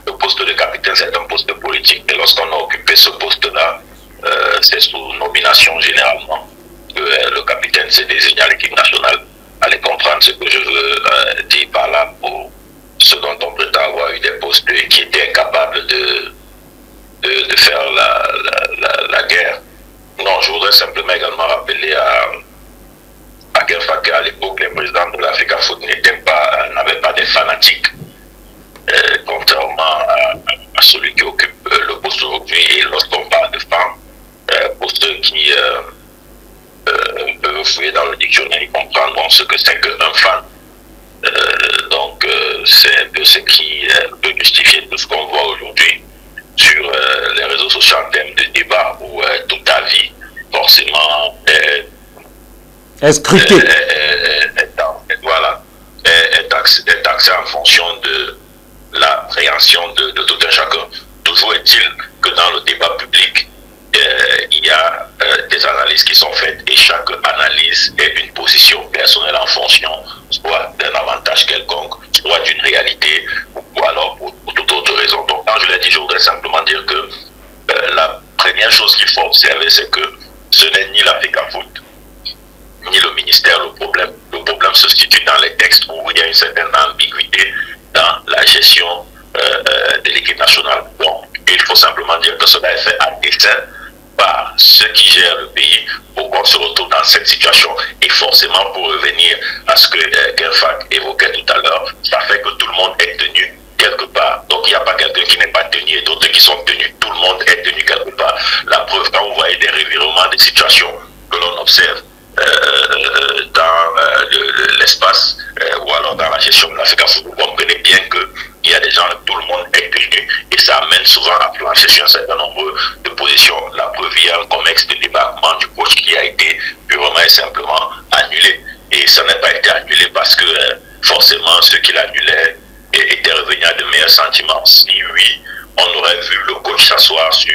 le poste de capitaine, c'est un poste politique. Et lorsqu'on a occupé ce poste-là, c'est sous nomination généralement que le capitaine s'est désigné à l'équipe nationale. Allez comprendre ce que je veux dire par là pour ceux dont on prétend avoir eu des postes et qui étaient incapables de faire la guerre. Non, je voudrais simplement également rappeler à Kenfak qu'à l'époque, les présidents de l'Africa Foot n'avaient pas des fanatiques, contrairement à celui qui occupe le poste aujourd'hui. Et lorsqu'on parle de femmes, pour ceux qui peuvent fouiller dans le dictionnaire, ils comprendront ce que c'est qu'un fan. Donc, c'est un peu ce qui peut justifier tout ce qu'on voit aujourd'hui sur les réseaux sociaux en termes de débat où toute ta vie, forcément, est scrutée. Est taxée en fonction de l'appréhension de tout un chacun. Toujours est-il que dans le débat public, il y a des analyses qui sont faites et chaque analyse est une position personnelle en fonction soit d'un avantage quelconque, soit d'une réalité ou alors pour toute autre raison. Donc quand je l'ai dit, je voudrais simplement dire que la première chose qu'il faut observer, c'est que ce n'est ni l'Africa Foot ni le ministère le problème. Le problème se situe dans les textes où il y a une certaine ambiguïté dans la gestion de l'équipe nationale. Donc il faut simplement dire que cela est fait à dessein par ceux qui gèrent le pays pour qu'on se retrouve dans cette situation. Et forcément, pour revenir à ce que Kenfak évoquait tout à l'heure, ça fait que tout le monde est tenu quelque part. Donc il n'y a pas quelqu'un qui n'est pas tenu et d'autres qui sont tenus. Tout le monde est tenu quelque part. La preuve, quand vous voyez des revirements de situations que l'on observe dans l'espace ou alors dans la gestion de l'Afrique, vous comprenez bien qu'il y a des gens, tout le monde est tenu et ça amène souvent à plancher sur un certain nombre de positions. La preuve, il y a un comex de débarquement du coach qui a été purement et simplement annulé. Et ça n'a pas été annulé parce que forcément ceux qui l'annulaient étaient revenus à de meilleurs sentiments. Si oui, on aurait vu le coach s'asseoir sur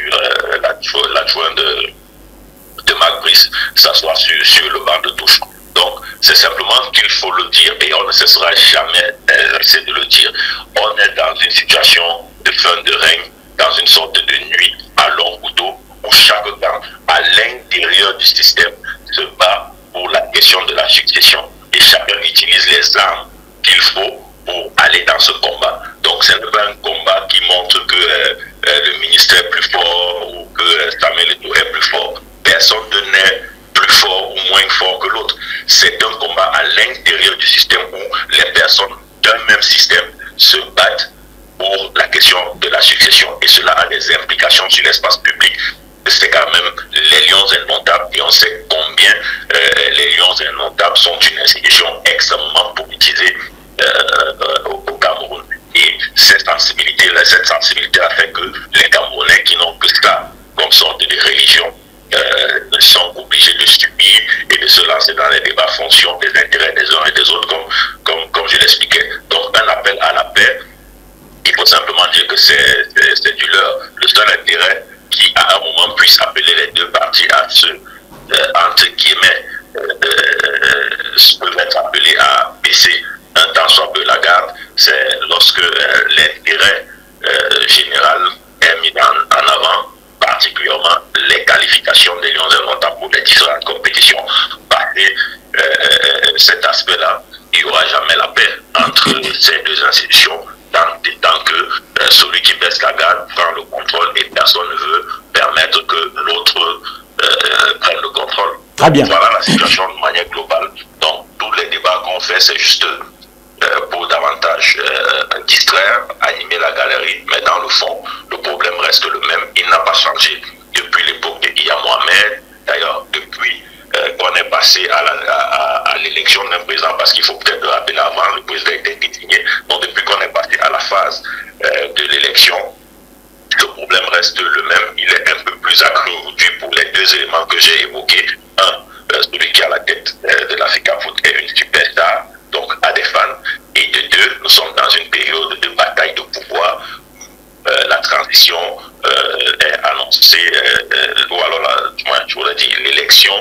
l'adjoint de Marc Brice, s'asseoir sur le banc de touche. Donc, c'est simplement qu'il faut le dire et on ne cessera jamais d'essayer de le dire. On est dans une situation de fin de règne, dans une sorte de nuit à long couteau où chaque camp, à l'intérieur du système, se bat pour la question de la succession et chacun utilise les armes qu'il faut pour aller dans ce combat. Donc, ce n'est pas un combat qui montre que le ministre est plus fort ou que Samuel Eto'o est plus fort. Personne n'est plus fort ou moins fort que l'autre. C'est un combat à l'intérieur du système où les personnes d'un même système se battent pour la question de la succession. Et cela a des implications sur l'espace public. C'est quand même les Lions indomptables et on sait combien les Lions indomptables sont une institution extrêmement politisée au Cameroun. Et cette sensibilité a fait que les Camerounais qui n'ont que ça comme sorte de religion sont obligés de subir et de se lancer dans les débats en fonction des intérêts des uns et des autres, comme je l'expliquais. Donc un appel à la paix, il faut simplement dire que c'est du leur. Le seul intérêt qui à un moment puisse appeler les deux parties à se, entre guillemets, peuvent être appelés à baisser un tant soit peu la garde, c'est lorsque l'intérêt général est mis en avant, particulièrement les qualifications des Lions indomptables pour les différentes compétitions. Passé cet aspect-là, il n'y aura jamais la paix entre ces deux institutions, tant que celui qui baisse la garde prend le contrôle et personne ne veut permettre que l'autre prenne le contrôle. Très bien. Voilà la situation de manière globale. Donc, tous les débats qu'on fait, c'est juste pour davantage distraire, animer la galerie, mais dans le fond, le problème reste le même. Il n'a pas changé depuis l'époque de Iya Mohamed. D'ailleurs, depuis qu'on est passé à l'élection d'un président, parce qu'il faut peut-être le rappeler avant, le président était désigné. Donc, depuis qu'on est passé à la phase de l'élection, le problème reste le même. Il est un peu plus accru aujourd'hui pour les deux éléments que j'ai évoqués. Un, celui qui est à la tête de l'Africafoot est une superstar, donc a des fans. Et de deux, nous sommes dans une période de bataille de pouvoir. La transition est annoncée, ou alors, je vous l'ai dit, l'élection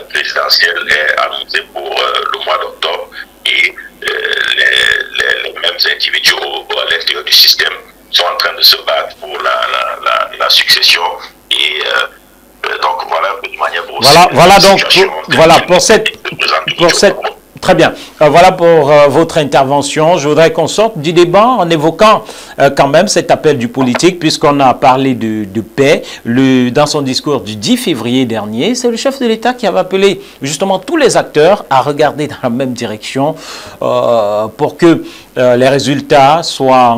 présidentielle est annoncée pour le mois d'octobre et les mêmes individus à l'intérieur du système sont en train de se battre pour la succession et donc voilà un peu de manière très bien. Voilà pour votre intervention. Je voudrais qu'on sorte du débat en évoquant quand même cet appel du politique, puisqu'on a parlé de paix. Dans son discours du 10 février dernier, c'est le chef de l'État qui avait appelé justement tous les acteurs à regarder dans la même direction pour que les résultats soient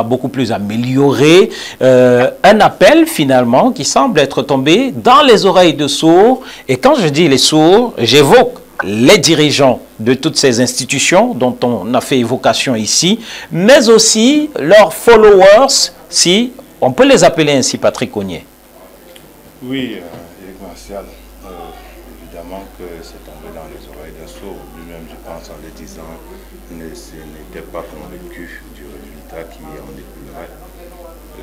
beaucoup plus améliorés. Un appel finalement qui semble être tombé dans les oreilles de sourds. Et quand je dis les sourds, j'évoque les dirigeants de toutes ces institutions dont on a fait évocation ici, mais aussi leurs followers, si on peut les appeler ainsi, Patrick Ognier. Oui, Éric Martial, évidemment que c'est tombé dans les oreilles d'un sourd. Lui-même, je pense, en le disant, n'était pas convaincu du résultat qui en découlerait.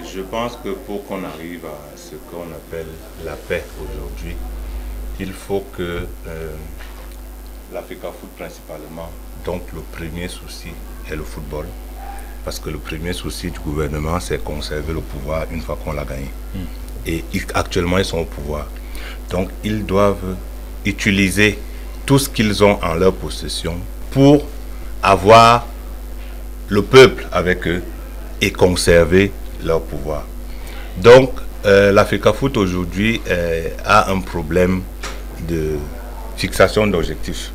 Je pense que pour qu'on arrive à ce qu'on appelle la paix aujourd'hui, il faut que l'Africafoot principalement, donc le premier souci est le football, parce que le premier souci du gouvernement c'est conserver le pouvoir une fois qu'on l'a gagné. Et actuellement ils sont au pouvoir, donc ils doivent utiliser tout ce qu'ils ont en leur possession pour avoir le peuple avec eux et conserver leur pouvoir. Donc l'Africafoot aujourd'hui a un problème de fixation d'objectifs.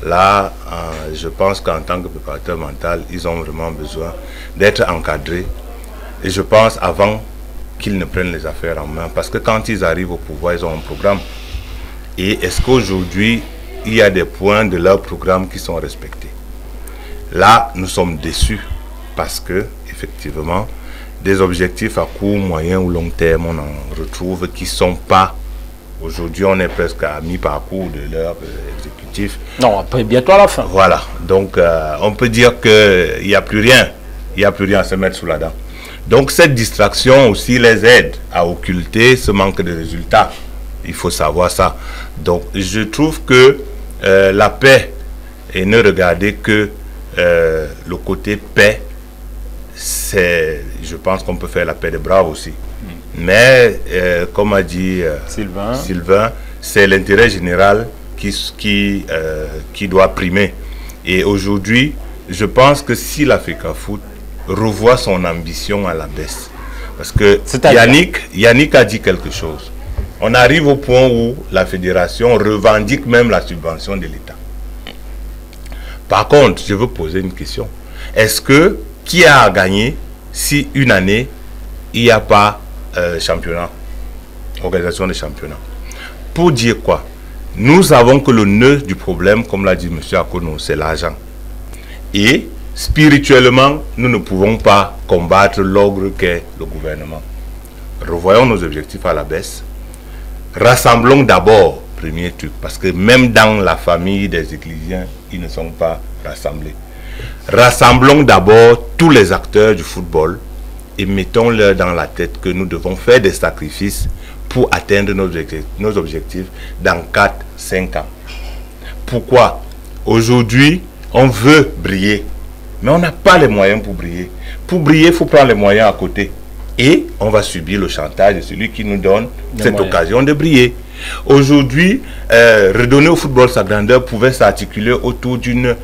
Là, je pense qu'en tant que préparateur mental, ils ont vraiment besoin d'être encadrés. Et je pense avant qu'ils ne prennent les affaires en main. Parce que quand ils arrivent au pouvoir, ils ont un programme. Et est-ce qu'aujourd'hui, il y a des points de leur programme qui sont respectés? Là, nous sommes déçus parce que, effectivement, des objectifs à court, moyen ou long terme, on en retrouve qui ne sont pas. Aujourd'hui, on est presque à mi-parcours de leur exécutif. Non, après bientôt à la fin. Voilà. Donc, on peut dire qu'il n'y a plus rien. Il n'y a plus rien à se mettre sous la dent. Donc, cette distraction aussi les aide à occulter ce manque de résultats. Il faut savoir ça. Donc, je trouve que la paix, et ne regarder que le côté paix, je pense qu'on peut faire la paix des braves aussi. Mais, comme a dit Sylvain, c'est l'intérêt général qui doit primer. Et aujourd'hui, je pense que si l'Africafoot revoit son ambition à la baisse, parce que Yannick a dit quelque chose. On arrive au point où la fédération revendique même la subvention de l'État. Par contre, je veux poser une question. Est-ce que qui a à gagner si une année, il n'y a pas championnat, organisation de championnat? Pour dire quoi? Nous savons que le nœud du problème, comme l'a dit M. Akono, c'est l'argent. Et spirituellement, nous ne pouvons pas combattre l'ogre qu'est le gouvernement. Revoyons nos objectifs à la baisse. Rassemblons d'abord Premier truc. Parce que même dans la famille des Éclysiens, ils ne sont pas rassemblés. Rassemblons d'abord tous les acteurs du football et mettons-leur dans la tête que nous devons faire des sacrifices pour atteindre nos objectifs dans 4-5 ans. Pourquoi? Aujourd'hui, on veut briller, mais on n'a pas les moyens pour briller. Pour briller, il faut prendre les moyens à côté. Et on va subir le chantage de celui qui nous donne cette occasion de briller. Aujourd'hui, redonner au football sa grandeur pouvait s'articuler autour d'une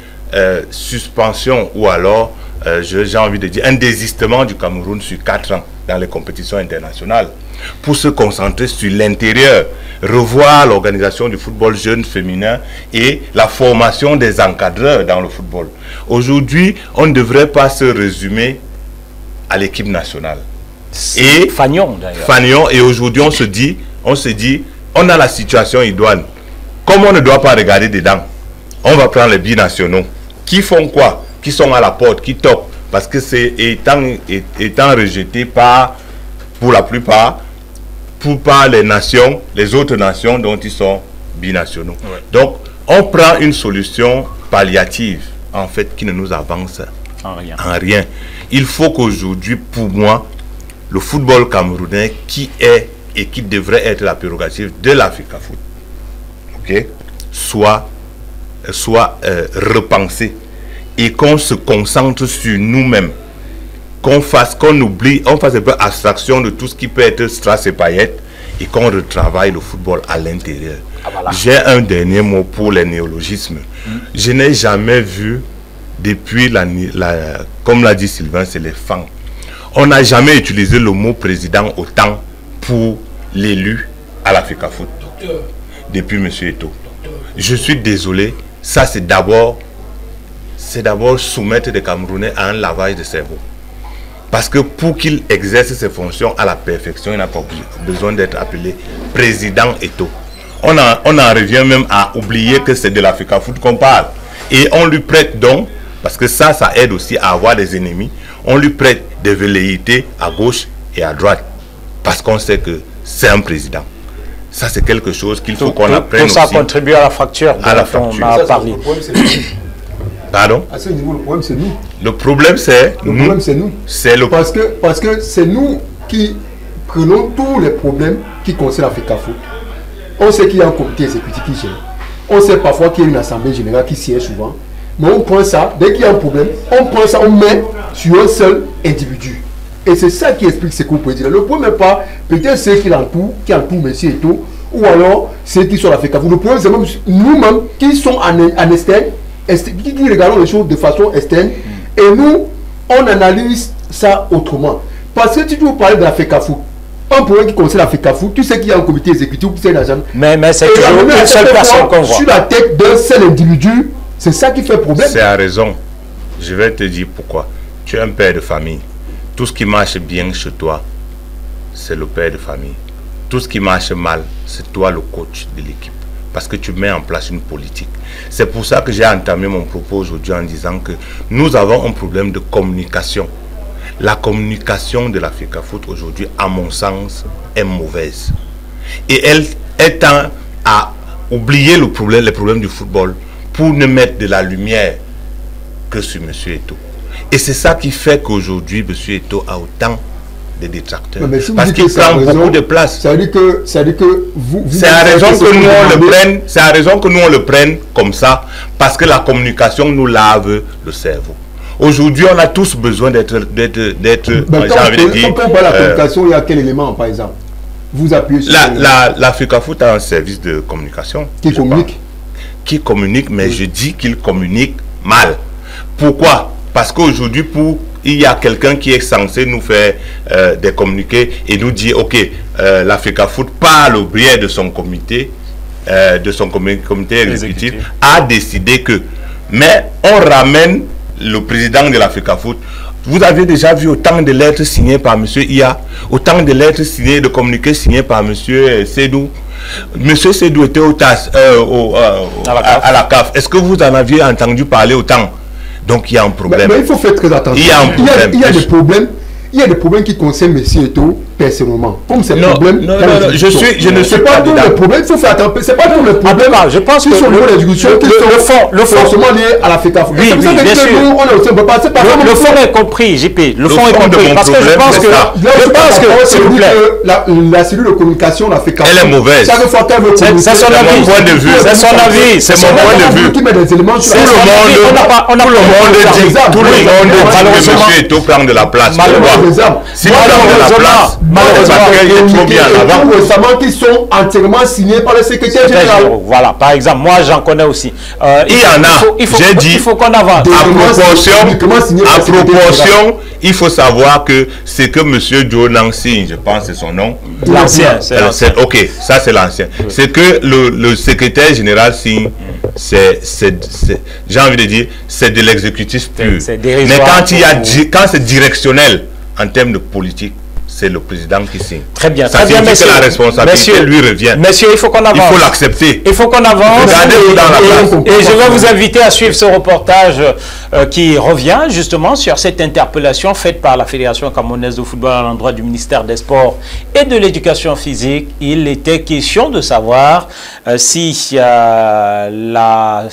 suspension ou alors, j'ai envie de dire, un désistement du Cameroun sur 4 ans dans les compétitions internationales pour se concentrer sur l'intérieur, revoir l'organisation du football jeune féminin et la formation des encadreurs dans le football. Aujourd'hui, on ne devrait pas se résumer à l'équipe nationale. Et Fagnon d'ailleurs. Fagnon, et aujourd'hui on se dit, on a la situation idoine. Comme on ne doit pas regarder dedans, on va prendre les binationaux. Qui font quoi? Qui sont à la porte, qui toquent. Parce que c'est étant rejeté par, pour la plupart, par les nations, les autres nations dont ils sont binationaux. Ouais. Donc, on prend une solution palliative, en fait, qui ne nous avance en rien. Il faut qu'aujourd'hui, pour moi, le football camerounais, qui est et qui devrait être la prérogative de l'Africa Foot, okay, soit repensé et qu'on se concentre sur nous-mêmes, qu'on fasse un peu abstraction de tout ce qui peut être strass et paillettes et qu'on retravaille le football à l'intérieur. Ah, voilà. J'ai un dernier mot pour les néologismes. Je n'ai jamais vu depuis comme l'a dit Sylvain, c'est les fangs. On n'a jamais utilisé le mot président autant pour l'élu à l'Africa Foot. Depuis M. Eto'o. Je suis désolé, ça c'est d'abord soumettre des Camerounais à un lavage de cerveau. Parce que pour qu'il exerce ses fonctions à la perfection, il n'a pas besoin d'être appelé président Eto'o. On en revient même à oublier que c'est de l'Africa Foot qu'on parle. Et on lui prête donc, parce que ça aide aussi à avoir des ennemis, on lui prête des velléités à gauche et à droite. Parce qu'on sait que c'est un président. Ça, c'est quelque chose qu'il faut qu'on apprenne aussi. Tout ça contribue à la fracture dont on a parlé. Pardon? À ce niveau, le problème, c'est nous. Le problème, c'est nous. Le problème, c'est nous. Parce que c'est nous qui prenons tous les problèmes qui concernent l'Africa Foot. On sait qu'il y a un comité exécutif qui gère. On sait parfois qu'il y a une assemblée générale qui siège souvent. Mais on prend ça, dès qu'il y a un problème, on prend ça, on met sur un seul individu. Et c'est ça qui explique ce qu'on peut dire. Le problème n'est pas peut-être ceux qui entourent M. Eto'o, ou alors ceux qui sont à l'Africa Foot. Le problème, c'est même nous-mêmes qui sommes en externe, qui regardons les choses de façon externe, et nous, on analyse ça autrement. Parce que si tu veux parler de l'Africa Foot, un problème qui concerne l'Africa Foot, tu sais qu'il y a un comité exécutif, c'est un agent. Mais c'est toujours une seule personne qu'on voit. Sur la tête d'un seul individu, c'est ça qui fait problème. C'est à raison. Je vais te dire pourquoi. Tu es un père de famille. Tout ce qui marche bien chez toi, c'est le père de famille. Tout ce qui marche mal, c'est toi le coach de l'équipe. Parce que tu mets en place une politique. C'est pour ça que j'ai entamé mon propos aujourd'hui en disant que nous avons un problème de communication. La communication de l'Africa Foot aujourd'hui, à mon sens, est mauvaise. Et elle tend à oublier les problèmes du football pour ne mettre de la lumière que sur M. Eto'o. Et c'est ça qui fait qu'aujourd'hui, M. Eto'o a autant de détracteurs. Parce qu'il prend beaucoup de place. Ça veut dire que vous c'est à raison que nous on le prenne. C'est à raison que nous on le prenne comme ça, parce que la communication nous lave le cerveau. Aujourd'hui, on a tous besoin d'être. Quand on parle de la communication, il y a quel élément, par exemple? Vous appuyez sur. L'Africa Foot a un service de communication. Qui communique? Qui communique, mais je dis qu'il communique mal. Pourquoi? Parce qu'aujourd'hui, il y a quelqu'un qui est censé nous faire des communiqués et nous dire, ok, l'Africa Foot, par le biais de son comité, comité exécutif, a décidé que. Mais on ramène le président de l'Africa Foot. Vous avez déjà vu autant de lettres signées par M. Ia, autant de lettres signées, de communiqués signés par M. Sédou. M. Sédou était à la CAF. Est-ce que vous en aviez entendu parler autant? Donc il y a un problème. Mais il faut faire très attention. Il y a des problèmes qui concernent M. Eto'o. personnellement. Comme c'est Non, problème. non, je ne suis pas tous les problèmes. Il faut faire attention. C'est pas tous les problèmes. Je pense que sur le fond forcément lié à la FECAFOOT. Oui, bien sûr. Nous, on est aussi, on peut pas. Le fond est compris, JP. Le fond est compris. Parce que je pense que, s'il vous plaît, la cellule de communication, la FECAFOOT, elle est mauvaise. Chaque fois qu'elle veut communiquer, c'est son avis. Point de vue. C'est son avis. C'est mon point de vue. Tout le monde dit que monsieur est au plan de la place. Si le plan de la place, malheureusement, trop bien en avant. Récemment, qui sont entièrement signés par le secrétaire général. Voilà, par exemple, moi j'en connais aussi. Il y en a. J'ai dit, il faut qu'on avance. À proportion, il faut savoir que c'est que monsieur Joe Nang signe, je pense c'est son nom. L'ancien. Ok, ça c'est l'ancien. C'est que le secrétaire général signe, j'ai envie de dire, c'est de l'exécutif pur. Mais quand c'est directionnel en termes de politique, c'est le président qui signe. Très bien, ça signifie que la responsabilité lui revient. Messieurs, il faut qu'on avance. Il faut l'accepter. Il faut qu'on avance. Regardez-vous dans la place. Et je vais vous inviter à suivre ce reportage qui revient justement sur cette interpellation faite par la Fédération camerounaise de football à l'endroit du ministère des Sports et de l'Éducation physique. Il était question de savoir si la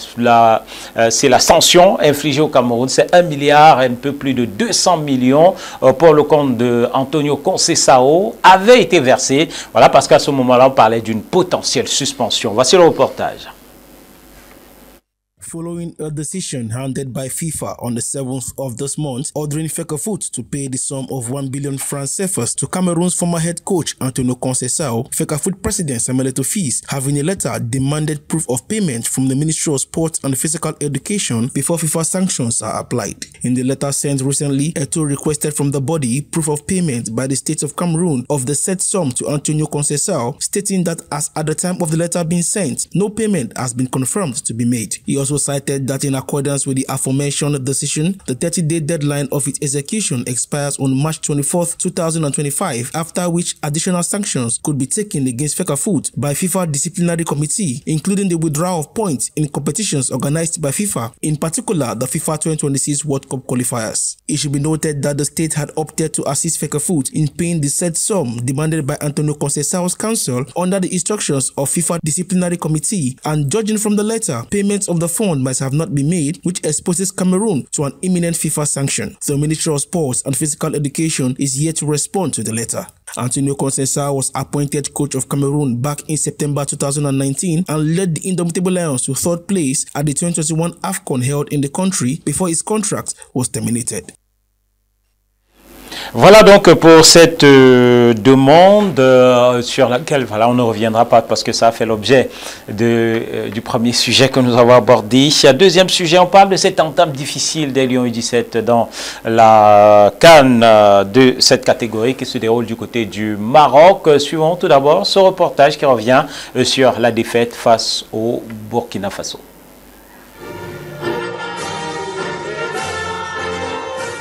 sanction infligée au Cameroun, c'est 1 milliard et un peu plus de 200 millions pour le compte de Antonio Conceição avait été versé. Voilà, parce qu'à ce moment-là, on parlait d'une potentielle suspension. Voici le reportage. Following a decision handed by FIFA on the 7th of this month, ordering FECAFOOT to pay the sum of 1 billion francs CFA to Cameroon's former head coach Antonio Conceição, FECAFOOT President Samuel Eto'o Fils, having a letter demanded proof of payment from the Ministry of Sport and Physical Education before FIFA sanctions are applied. In the letter sent recently, Eto'o requested from the body proof of payment by the state of Cameroon of the said sum to Antonio Conceição, stating that as at the time of the letter being sent, no payment has been confirmed to be made. He also cited that in accordance with the aforementioned decision, the 30-day deadline of its execution expires on March 24th, 2025, after which additional sanctions could be taken against FECAFOOT by FIFA Disciplinary Committee, including the withdrawal of points in competitions organized by FIFA, in particular the FIFA 2026 World Cup qualifiers. It should be noted that the state had opted to assist FECAFOOT in paying the said sum demanded by Antonio Conceição's council under the instructions of FIFA Disciplinary Committee, and judging from the letter, payments of the fund might have not been made, which exposes Cameroon to an imminent FIFA sanction. The Ministry of Sports and Physical Education is yet to respond to the letter. Antonio Conceição was appointed coach of Cameroon back in September 2019 and led the Indomitable Lions to third place at the 2021 AFCON held in the country before his contract was terminated. Voilà donc pour cette demande sur laquelle on ne reviendra pas parce que ça a fait l'objet du premier sujet que nous avons abordé. Deuxième sujet, on parle de cette entame difficile des Lions U17 dans la CAN de cette catégorie qui se déroule du côté du Maroc. Suivons tout d'abord ce reportage qui revient sur la défaite face au Burkina Faso.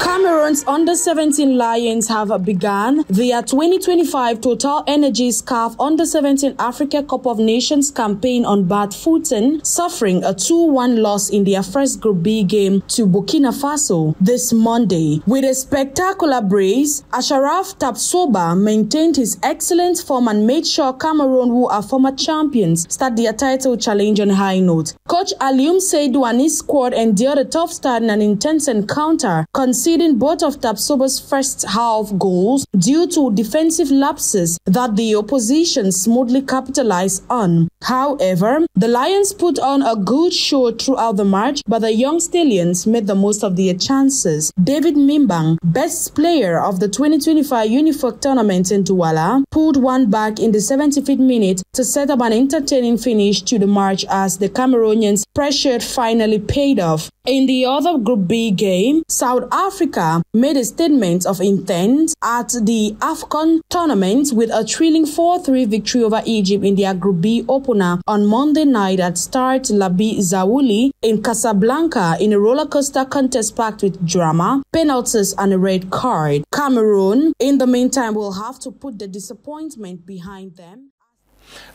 Cameroon's under-17 Lions have begun their 2025 Total Energies CAF Under-17 Africa Cup of Nations campaign on bad footing, suffering a 2-1 loss in their first Group B game to Burkina Faso this Monday. With a spectacular brace, Acharaf Tapsoba maintained his excellent form and made sure Cameroon, who are former champions, start their title challenge on a high note. Coach Alium Seydou and his squad endured a tough start and an intense encounter, conceding both of Tapsoba's first half goals due to defensive lapses that the opposition smoothly capitalized on. However, the Lions put on a good show throughout the match, but the young Stallions made the most of their chances. David Mimbang, best player of the 2025 UNIFOC tournament in Douala, pulled one back in the 75th minute to set up an entertaining finish to the match as the Cameroonians' pressure finally paid off. In the other Group B game, South Africa made a statement of intent at the AFCON tournament with a thrilling 4-3 victory over Egypt in their Group B opener on Monday night at Stade Labi Zaouli in Casablanca in a rollercoaster contest packed with drama, penalties and a red card. Cameroon, in the meantime, will have to put the disappointment behind them.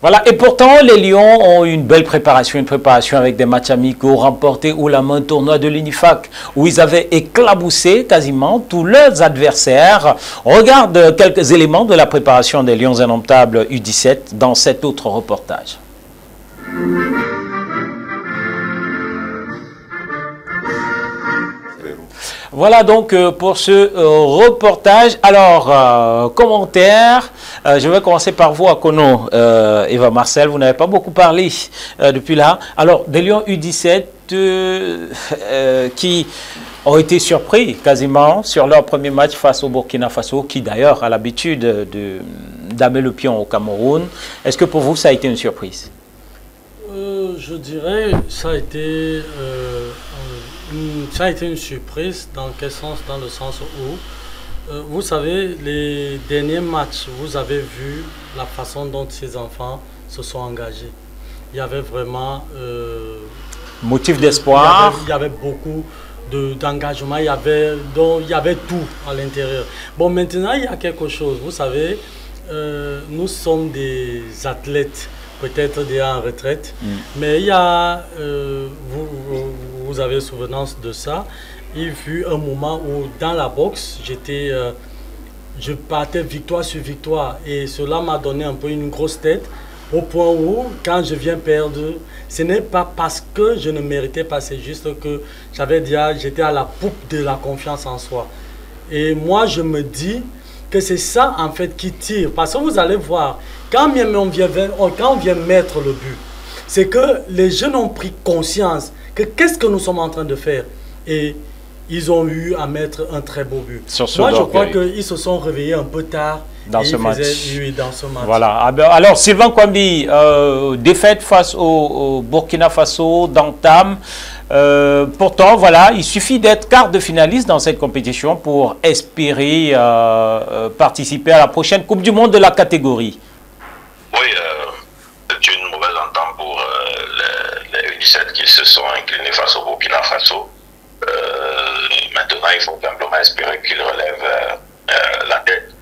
Voilà, et pourtant, les Lions ont une belle préparation, une préparation avec des matchs amicaux remportés haut la main tournoi de l'UNIFAC, où ils avaient éclaboussé quasiment tous leurs adversaires. On regarde quelques éléments de la préparation des Lions indomptables U17 dans cet autre reportage. Voilà donc pour ce reportage. Alors, commentaire, je vais commencer par vous, Akono, Eva Marcel, vous n'avez pas beaucoup parlé depuis là. Alors, des Lions U17 qui ont été surpris quasiment sur leur premier match face au Burkina Faso, qui d'ailleurs a l'habitude d'amener le pion au Cameroun. Est-ce que pour vous, ça a été une surprise? Je dirais ça a été une surprise. Dans quel sens? Dans le sens où, vous savez, les derniers matchs, vous avez vu la façon dont ces enfants se sont engagés. Il y avait vraiment... motif d'espoir. Il y avait beaucoup d'engagement, il y avait tout à l'intérieur. Bon, maintenant, il y a quelque chose. Vous savez, nous sommes des athlètes, peut-être déjà en retraite, mais il y a... vous avez souvenance de ça. Il fut un moment où dans la boxe, je partais victoire sur victoire et cela m'a donné un peu une grosse tête au point où quand je viens perdre, ce n'est pas parce que je ne méritais pas, c'est juste que j'étais à la poupe de la confiance en soi. Et moi je me dis que c'est ça en fait qui tire, parce que vous allez voir, quand on vient mettre le but, c'est que les jeunes ont pris conscience que qu'est-ce que nous sommes en train de faire, et ils ont eu à mettre un très beau but. Moi, je crois qu'ils se sont réveillés un peu tard dans ce match. Dans ce match. Voilà. Alors, Sylvain Kwambi, défaite face au Burkina Faso d'Antam. Pourtant, voilà, il suffit d'être quart de finaliste dans cette compétition pour espérer participer à la prochaine Coupe du Monde de la catégorie. Oui, c'est une mauvaise entente pour les U17 qui se sont inclinés face au Burkina Faso. Maintenant, il faut simplement espérer qu'ils relèvent la tête.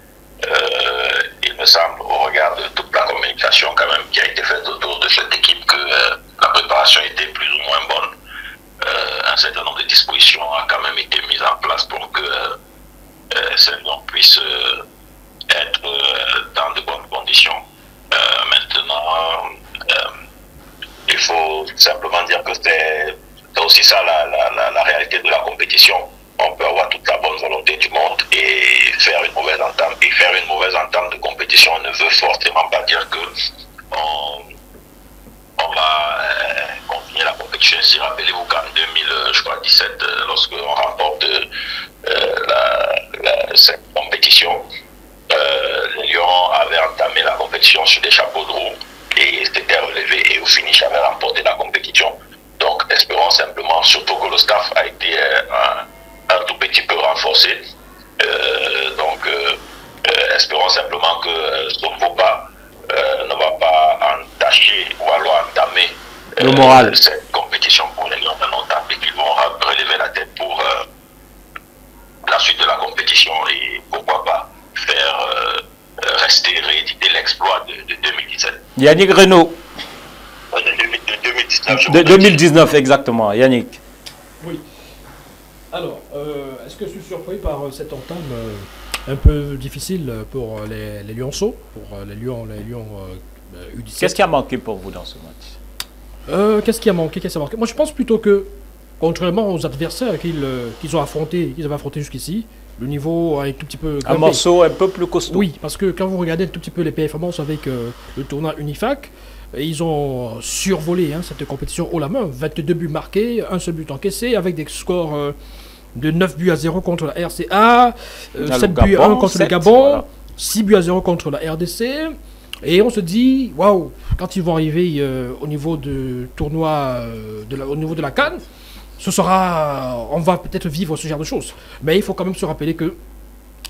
Il me semble, au regard de toute la communication quand même qui a été faite autour de cette équipe, que la préparation était plus ou moins bonne. Un certain nombre de dispositions a quand même été mises en place pour que ces Lions puissent être dans de bonnes conditions. Maintenant, il faut simplement dire que c'est aussi ça la réalité de la compétition. On peut avoir toute la bonne volonté du monde et faire une mauvaise entame. Et faire une mauvaise entame de compétition ne veut forcément pas dire que on va continuer la compétition. Si rappelez-vous qu'en 2017, lorsqu'on remporte cette compétition, les Lions avaient entamé la compétition sur des chapeaux de roue et s'étaient relevés et au finish avaient remporté la compétition. Donc espérons simplement, surtout que le staff a été un tout petit peu renforcé. Espérons simplement que ce faux pas ne va pas entacher ou alors entamer le moral. Cette compétition pour les Lions indomptables et qu'ils vont relever la tête pour la suite de la compétition et pourquoi pas faire rééditer l'exploit de 2017. Yannick Renaud. De 2019, exactement. Yannick. Oui. Alors, est-ce que je suis surpris par cette entame un peu difficile pour les Lionceaux, pour les Lions U17? Qu'est-ce qui a manqué pour vous dans ce match? Qu'est-ce qui a manqué? Moi, je pense plutôt que, contrairement aux adversaires qu'ils avaient affrontés jusqu'ici, le niveau a un tout petit peu grimpé. Un morceau un peu plus costaud. Oui, parce que quand vous regardez un tout petit peu les performances avec le tournoi UNIFAC, ils ont survolé cette compétition haut la main. 22 buts marqués, un seul but encaissé, avec des scores de 9 buts à 0 contre la RCA, 7 buts à 1 contre le Gabon, voilà. 6 buts à 0 contre la RDC. Et on se dit, waouh, quand ils vont arriver au niveau de tournoi, au niveau de la CAN, on va peut-être vivre ce genre de choses. Mais il faut quand même se rappeler que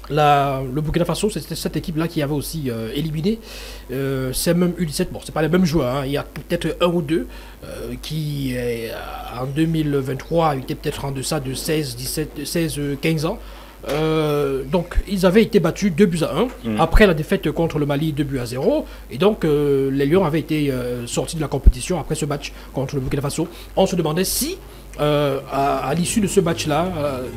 le Burkina Faso, c'était cette équipe-là qui avait aussi éliminé ces mêmes U17. Bon, c'est pas les mêmes joueurs, hein. Il y a peut-être un ou deux qui, en 2023, étaient peut-être en deçà de 16, 15 ans. Donc, ils avaient été battus 2-1 après la défaite contre le Mali 2-0. Et donc, les Lions avaient été sortis de la compétition après ce match contre le Burkina Faso. On se demandait si, à l'issue de ce match-là,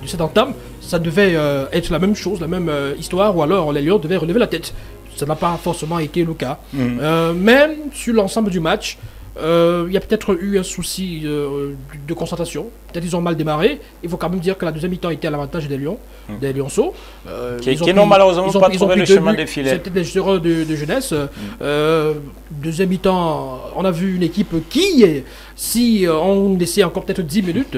de cette entame, ça devait être la même chose, la même histoire, ou alors les Lions devaient relever la tête. Ça n'a pas forcément été le cas. Même sur l'ensemble du match, il y a peut-être eu un souci de concentration. Peut-être ils ont mal démarré. Il faut quand même dire que la deuxième mi-temps était à l'avantage des Lions, des Lionceaux. Qui n'ont malheureusement pas trouvé le chemin des filets. C'était des erreurs de jeunesse. Deuxième mi-temps, on a vu une équipe qui, si on laissait encore peut-être 10 minutes,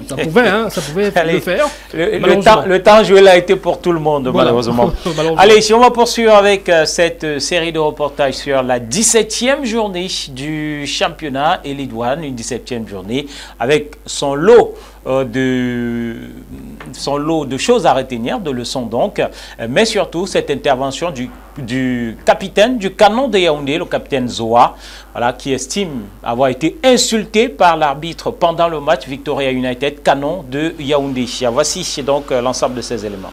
ça pouvait Allez, le faire. Le temps joué là a été pour tout le monde, voilà. Malheureusement. Allez, si on va poursuivre avec cette série de reportages sur la 17e journée du championnat et l'Idoine, une 17e journée avec son lot de choses à retenir, de leçons donc, mais surtout cette intervention du capitaine, du canon de Yaoundé, le capitaine Zoa, voilà, qui estime avoir été insulté par l'arbitre pendant le match Victoria United, canon de Yaoundé. Voici donc l'ensemble de ces éléments.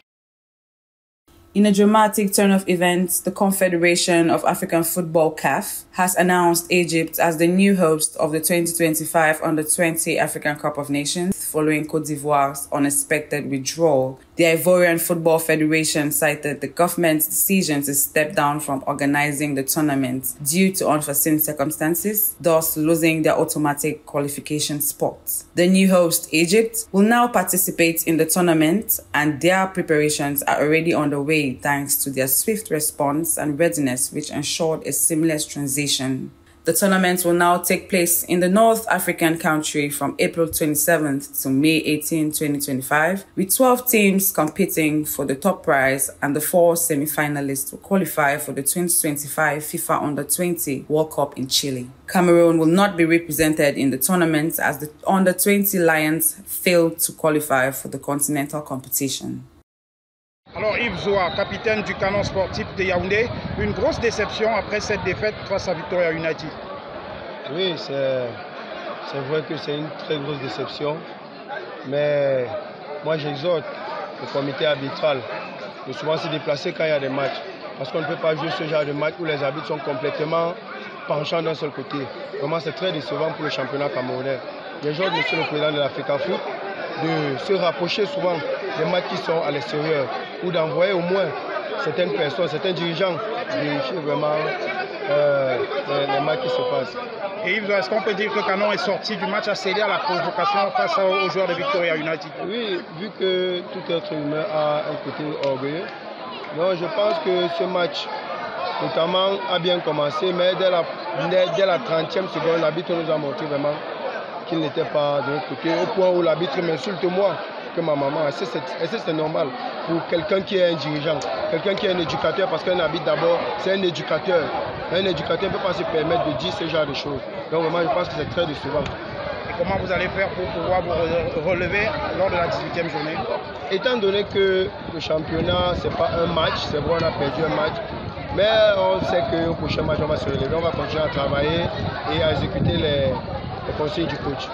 In a dramatic turn of events, the Confederation of African Football (CAF) has announced Egypt as the new host of the 2025 Under-20 African Cup of Nations following Côte d'Ivoire's unexpected withdrawal. The Ivorian Football Federation cited the government's decision to step down from organizing the tournament due to unforeseen circumstances, thus losing their automatic qualification spot. The new host, Egypt, will now participate in the tournament, and their preparations are already underway thanks to their swift response and readiness, which ensured a seamless transition. The tournament will now take place in the North African country from April 27th to May 18, 2025, with 12 teams competing for the top prize, and the 4 semi-finalists will qualify for the 2025 FIFA Under-20 World Cup in Chile. Cameroon will not be represented in the tournament as the Under-20 Lions failed to qualify for the continental competition. Alors Yves Zoa, capitaine du canon sportif de Yaoundé, une grosse déception après cette défaite face à Victoria United. Oui, c'est vrai que c'est une très grosse déception, mais moi j'exhorte le comité arbitral de souvent se déplacer quand il y a des matchs, parce qu'on ne peut pas jouer ce genre de match où les arbitres sont complètement penchants d'un seul côté. Vraiment c'est très décevant pour le championnat camerounais. J'exhorte monsieur le président de l'Africa Foot de se rapprocher souvent des matchs qui sont à l'extérieur, ou d'envoyer au moins certaines personnes, certains dirigeants vérifier vraiment les matchs qui se passent. Et Yves, est-ce qu'on peut dire que Canon est sorti du match à céder à la provocation face aux joueurs de Victoria United? Oui, vu que tout être humain a un côté orgueilleux. Donc je pense que ce match, notamment, a bien commencé, mais dès la 30e seconde, l'arbitre nous a montré vraiment qu'il n'était pas de l'autre côté, au point où l'arbitre m'insulte moi que ma maman. Est-ce que c'est normal pour quelqu'un qui est un dirigeant, quelqu'un qui est un éducateur, parce qu'un arbitre d'abord c'est un éducateur. Un éducateur ne peut pas se permettre de dire ce genre de choses. Donc vraiment je pense que c'est très décevant. Et comment vous allez faire pour pouvoir vous relever lors de la 18e journée? Étant donné que le championnat c'est pas un match, c'est vrai on a perdu un match, mais on sait qu'au prochain match on va se relever, on va continuer à travailler et à exécuter les conseils du coach.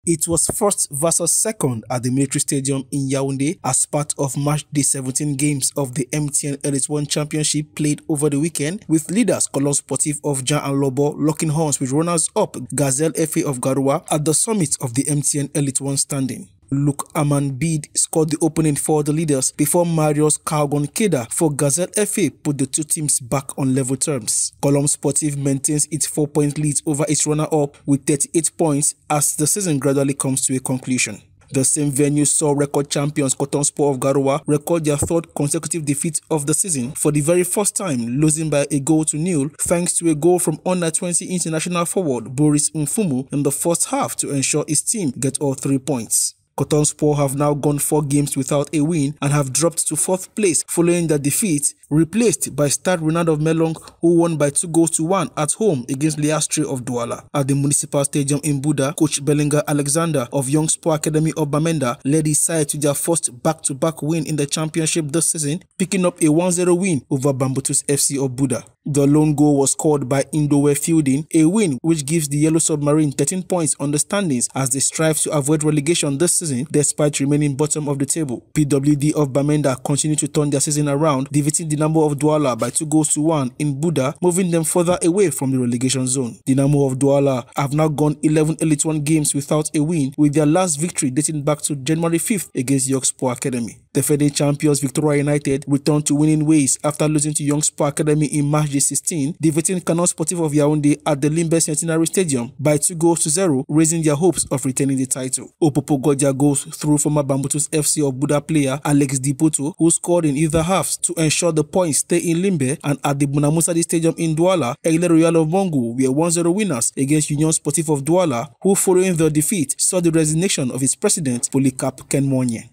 It was first versus second at the Military Stadium in Yaoundé as part of match day 17 games of the MTN Elite 1 Championship played over the weekend, with leaders Colombe Sportif of Jean and Lobo locking horns with runners-up Gazelle FA of Garoua at the summit of the MTN Elite 1 standing. Luke Amanbid scored the opening for the leaders before Marius Kalgon Keda for Gazelle FA put the two teams back on level terms. Colombe Sportif maintains its 4-point lead over its runner-up with 38 points as the season gradually comes to a conclusion. The same venue saw record champions Cotton Sport of Garoua record their third consecutive defeat of the season for the very first time, losing by a goal to nil thanks to a goal from under-20 international forward Boris Mfumu in the first half to ensure his team get all 3 points. Cotton Sport have now gone 4 games without a win and have dropped to 4th place following their defeat, replaced by Stade Renard of Melong, who won by 2-1 at home against Liastre of Douala. At the Municipal Stadium in Buda, coach Belenga Alexander of Young Sport Academy of Bamenda led his side to their first back-to-back win in the championship this season, picking up a 1-0 win over Bambutus FC of Buda. The lone goal was scored by Indowe Fielding, a win which gives the Yellow Submarine 13 points on the standings as they strive to avoid relegation this season season despite remaining bottom of the table. PWD of Bamenda continue to turn their season around, defeating Dinamo of Douala by 2-1 in Buda, moving them further away from the relegation zone. Dinamo of Douala have now gone 11 Elite 1 games without a win, with their last victory dating back to January 5th against York Sport Academy. Defending champions Victoria United returned to winning ways after losing to Young Sport Academy in March 16, defeating Canon Sportif of Yaoundé at the Limbe Centenary Stadium by 2-0, raising their hopes of retaining the title. Opopo got their goals through former Bambutus FC of Buda player Alex Dipoto, who scored in either halves to ensure the points stay in Limbe, and at the Bunamusadi Stadium in Douala, Aigle Royal of Bongo were 1-0 winners against Union Sportif of Douala, who following the defeat saw the resignation of its president, Polycarp Ken Monye.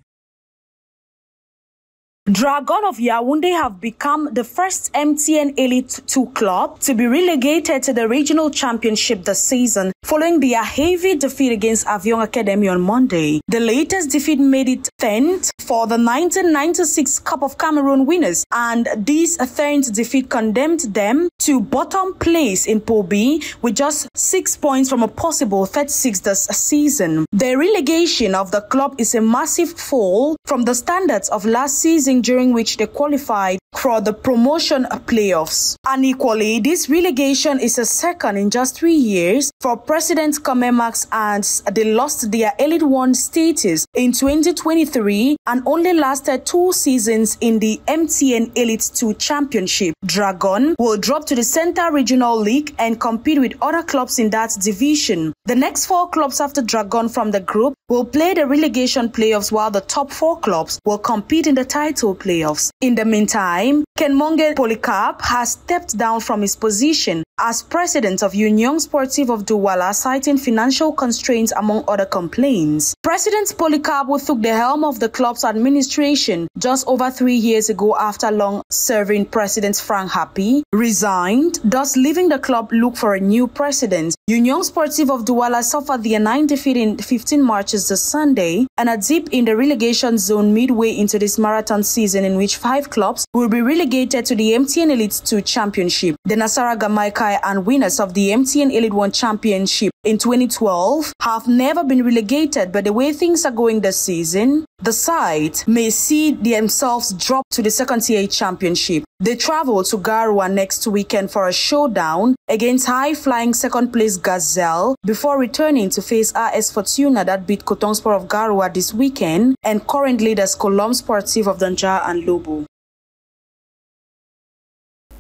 Dragon of Yaoundé have become the first MTN Elite 2 club to be relegated to the regional championship this season, following their heavy defeat against Avion Academy on Monday. The latest defeat made it 10th for the 1996 Cup of Cameroon winners, and this 10th defeat condemned them to bottom place in Pool B with just 6 points from a possible 36th this season. The relegation of the club is a massive fall from the standards of last season, during which they qualified for the promotion playoffs. Unequally, this relegation is a second in just 3 years for President Kamemax, as they lost their Elite 1 status in 2023 and only lasted 2 seasons in the MTN Elite 2 Championship. Dragon will drop to the Center Regional League and compete with other clubs in that division. The next 4 clubs after Dragon from the group will play the relegation playoffs, while the top 4 clubs will compete in the title playoffs. In the meantime, Kenmonge Polycarp has stepped down from his position as president of Union Sportive of Douala, citing financial constraints among other complaints. President Polycarp, who took the helm of the club's administration just over 3 years ago after long-serving President Frank Happy, resigned, thus leaving the club look for a new president. Union Sportive of Douala suffered their 9th defeat in 15 matches this Sunday and a dip in the relegation zone midway into this marathon season, in which 5 clubs will be relegated to the MTN Elite 2 Championship. The Nasaraga Maikai and winners of the MTN Elite 1 Championship in 2012 have never been relegated, but the way things are going this season, the side may see themselves drop to the second tier championship. They travel to Garoua next weekend for a showdown against high-flying second-place Gazelle before returning to face AS Fortuna that beat Coton Sport of Garoua this weekend and current leaders Colombe Sportif of Danja and Lobo.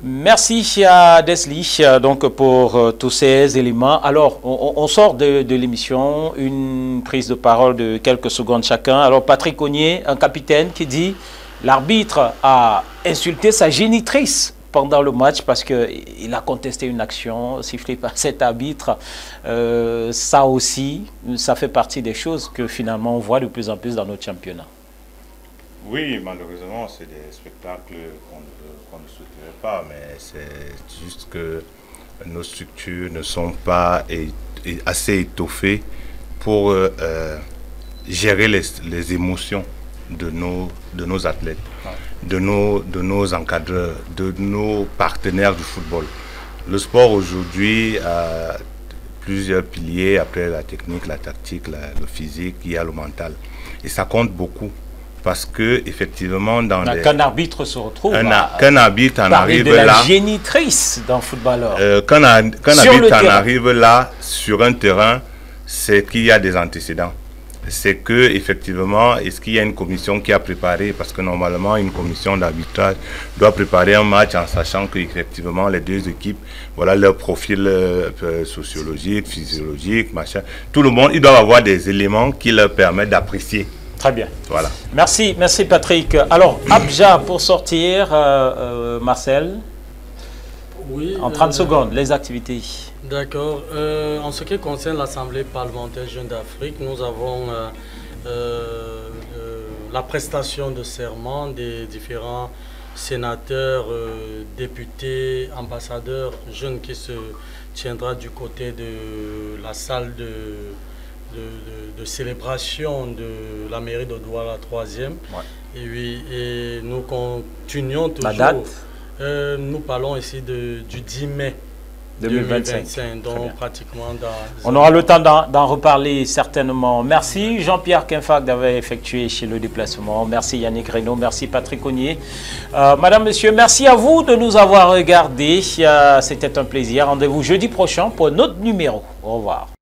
Merci à Desli donc pour tous ces éléments. Alors, on sort de l'émission, une prise de parole de quelques secondes chacun. Alors, Patrick Ognier, un capitaine qui dit l'arbitre a insulté sa génitrice pendant le match parce qu'il a contesté une action sifflée par cet arbitre. Ça aussi, ça fait partie des choses que finalement on voit de plus en plus dans notre championnat. Oui, malheureusement, c'est des spectacles qu'on ne souhaiterait pas, mais c'est juste que nos structures ne sont pas assez étoffées pour gérer les émotions de nos athlètes, de nos encadreurs, de nos partenaires du football. Le sport aujourd'hui a plusieurs piliers, après la technique, la tactique, le physique, il y a le mental. Et ça compte beaucoup. Parce que effectivement, qu'un arbitre se retrouve, qu'un arbitre en arrive de la là, génitrice d'un footballeur. Qu'un arbitre en arrive là sur un terrain, c'est qu'il y a des antécédents. C'est que effectivement, est-ce qu'il y a une commission qui a préparé, parce que normalement une commission d'arbitrage doit préparer un match en sachant que effectivement les deux équipes, voilà leur profil sociologique, physiologique, machin. Tout le monde, ils doivent avoir des éléments qui leur permettent d'apprécier. Très bien. Voilà. Merci Patrick. Alors, Abja, pour sortir, Marcel, oui, en 30 secondes, les activités. D'accord. En ce qui concerne l'Assemblée parlementaire Jeunes d'Afrique, nous avons la prestation de serment des différents sénateurs, députés, ambassadeurs jeunes qui se tiendra du côté de la salle de célébration de la mairie de Douala, 3e. Ouais. Et, oui, et nous continuons toujours. La date nous parlons ici du 10 mai. 2025. Donc pratiquement dans... On aura le temps d'en reparler certainement. Merci Jean-Pierre Kinfag d'avoir effectué chez le déplacement. Merci Yannick Reynaud, merci Patrick Ognier. Madame, Monsieur, merci à vous de nous avoir regardés. C'était un plaisir. Rendez-vous jeudi prochain pour un autre numéro. Au revoir.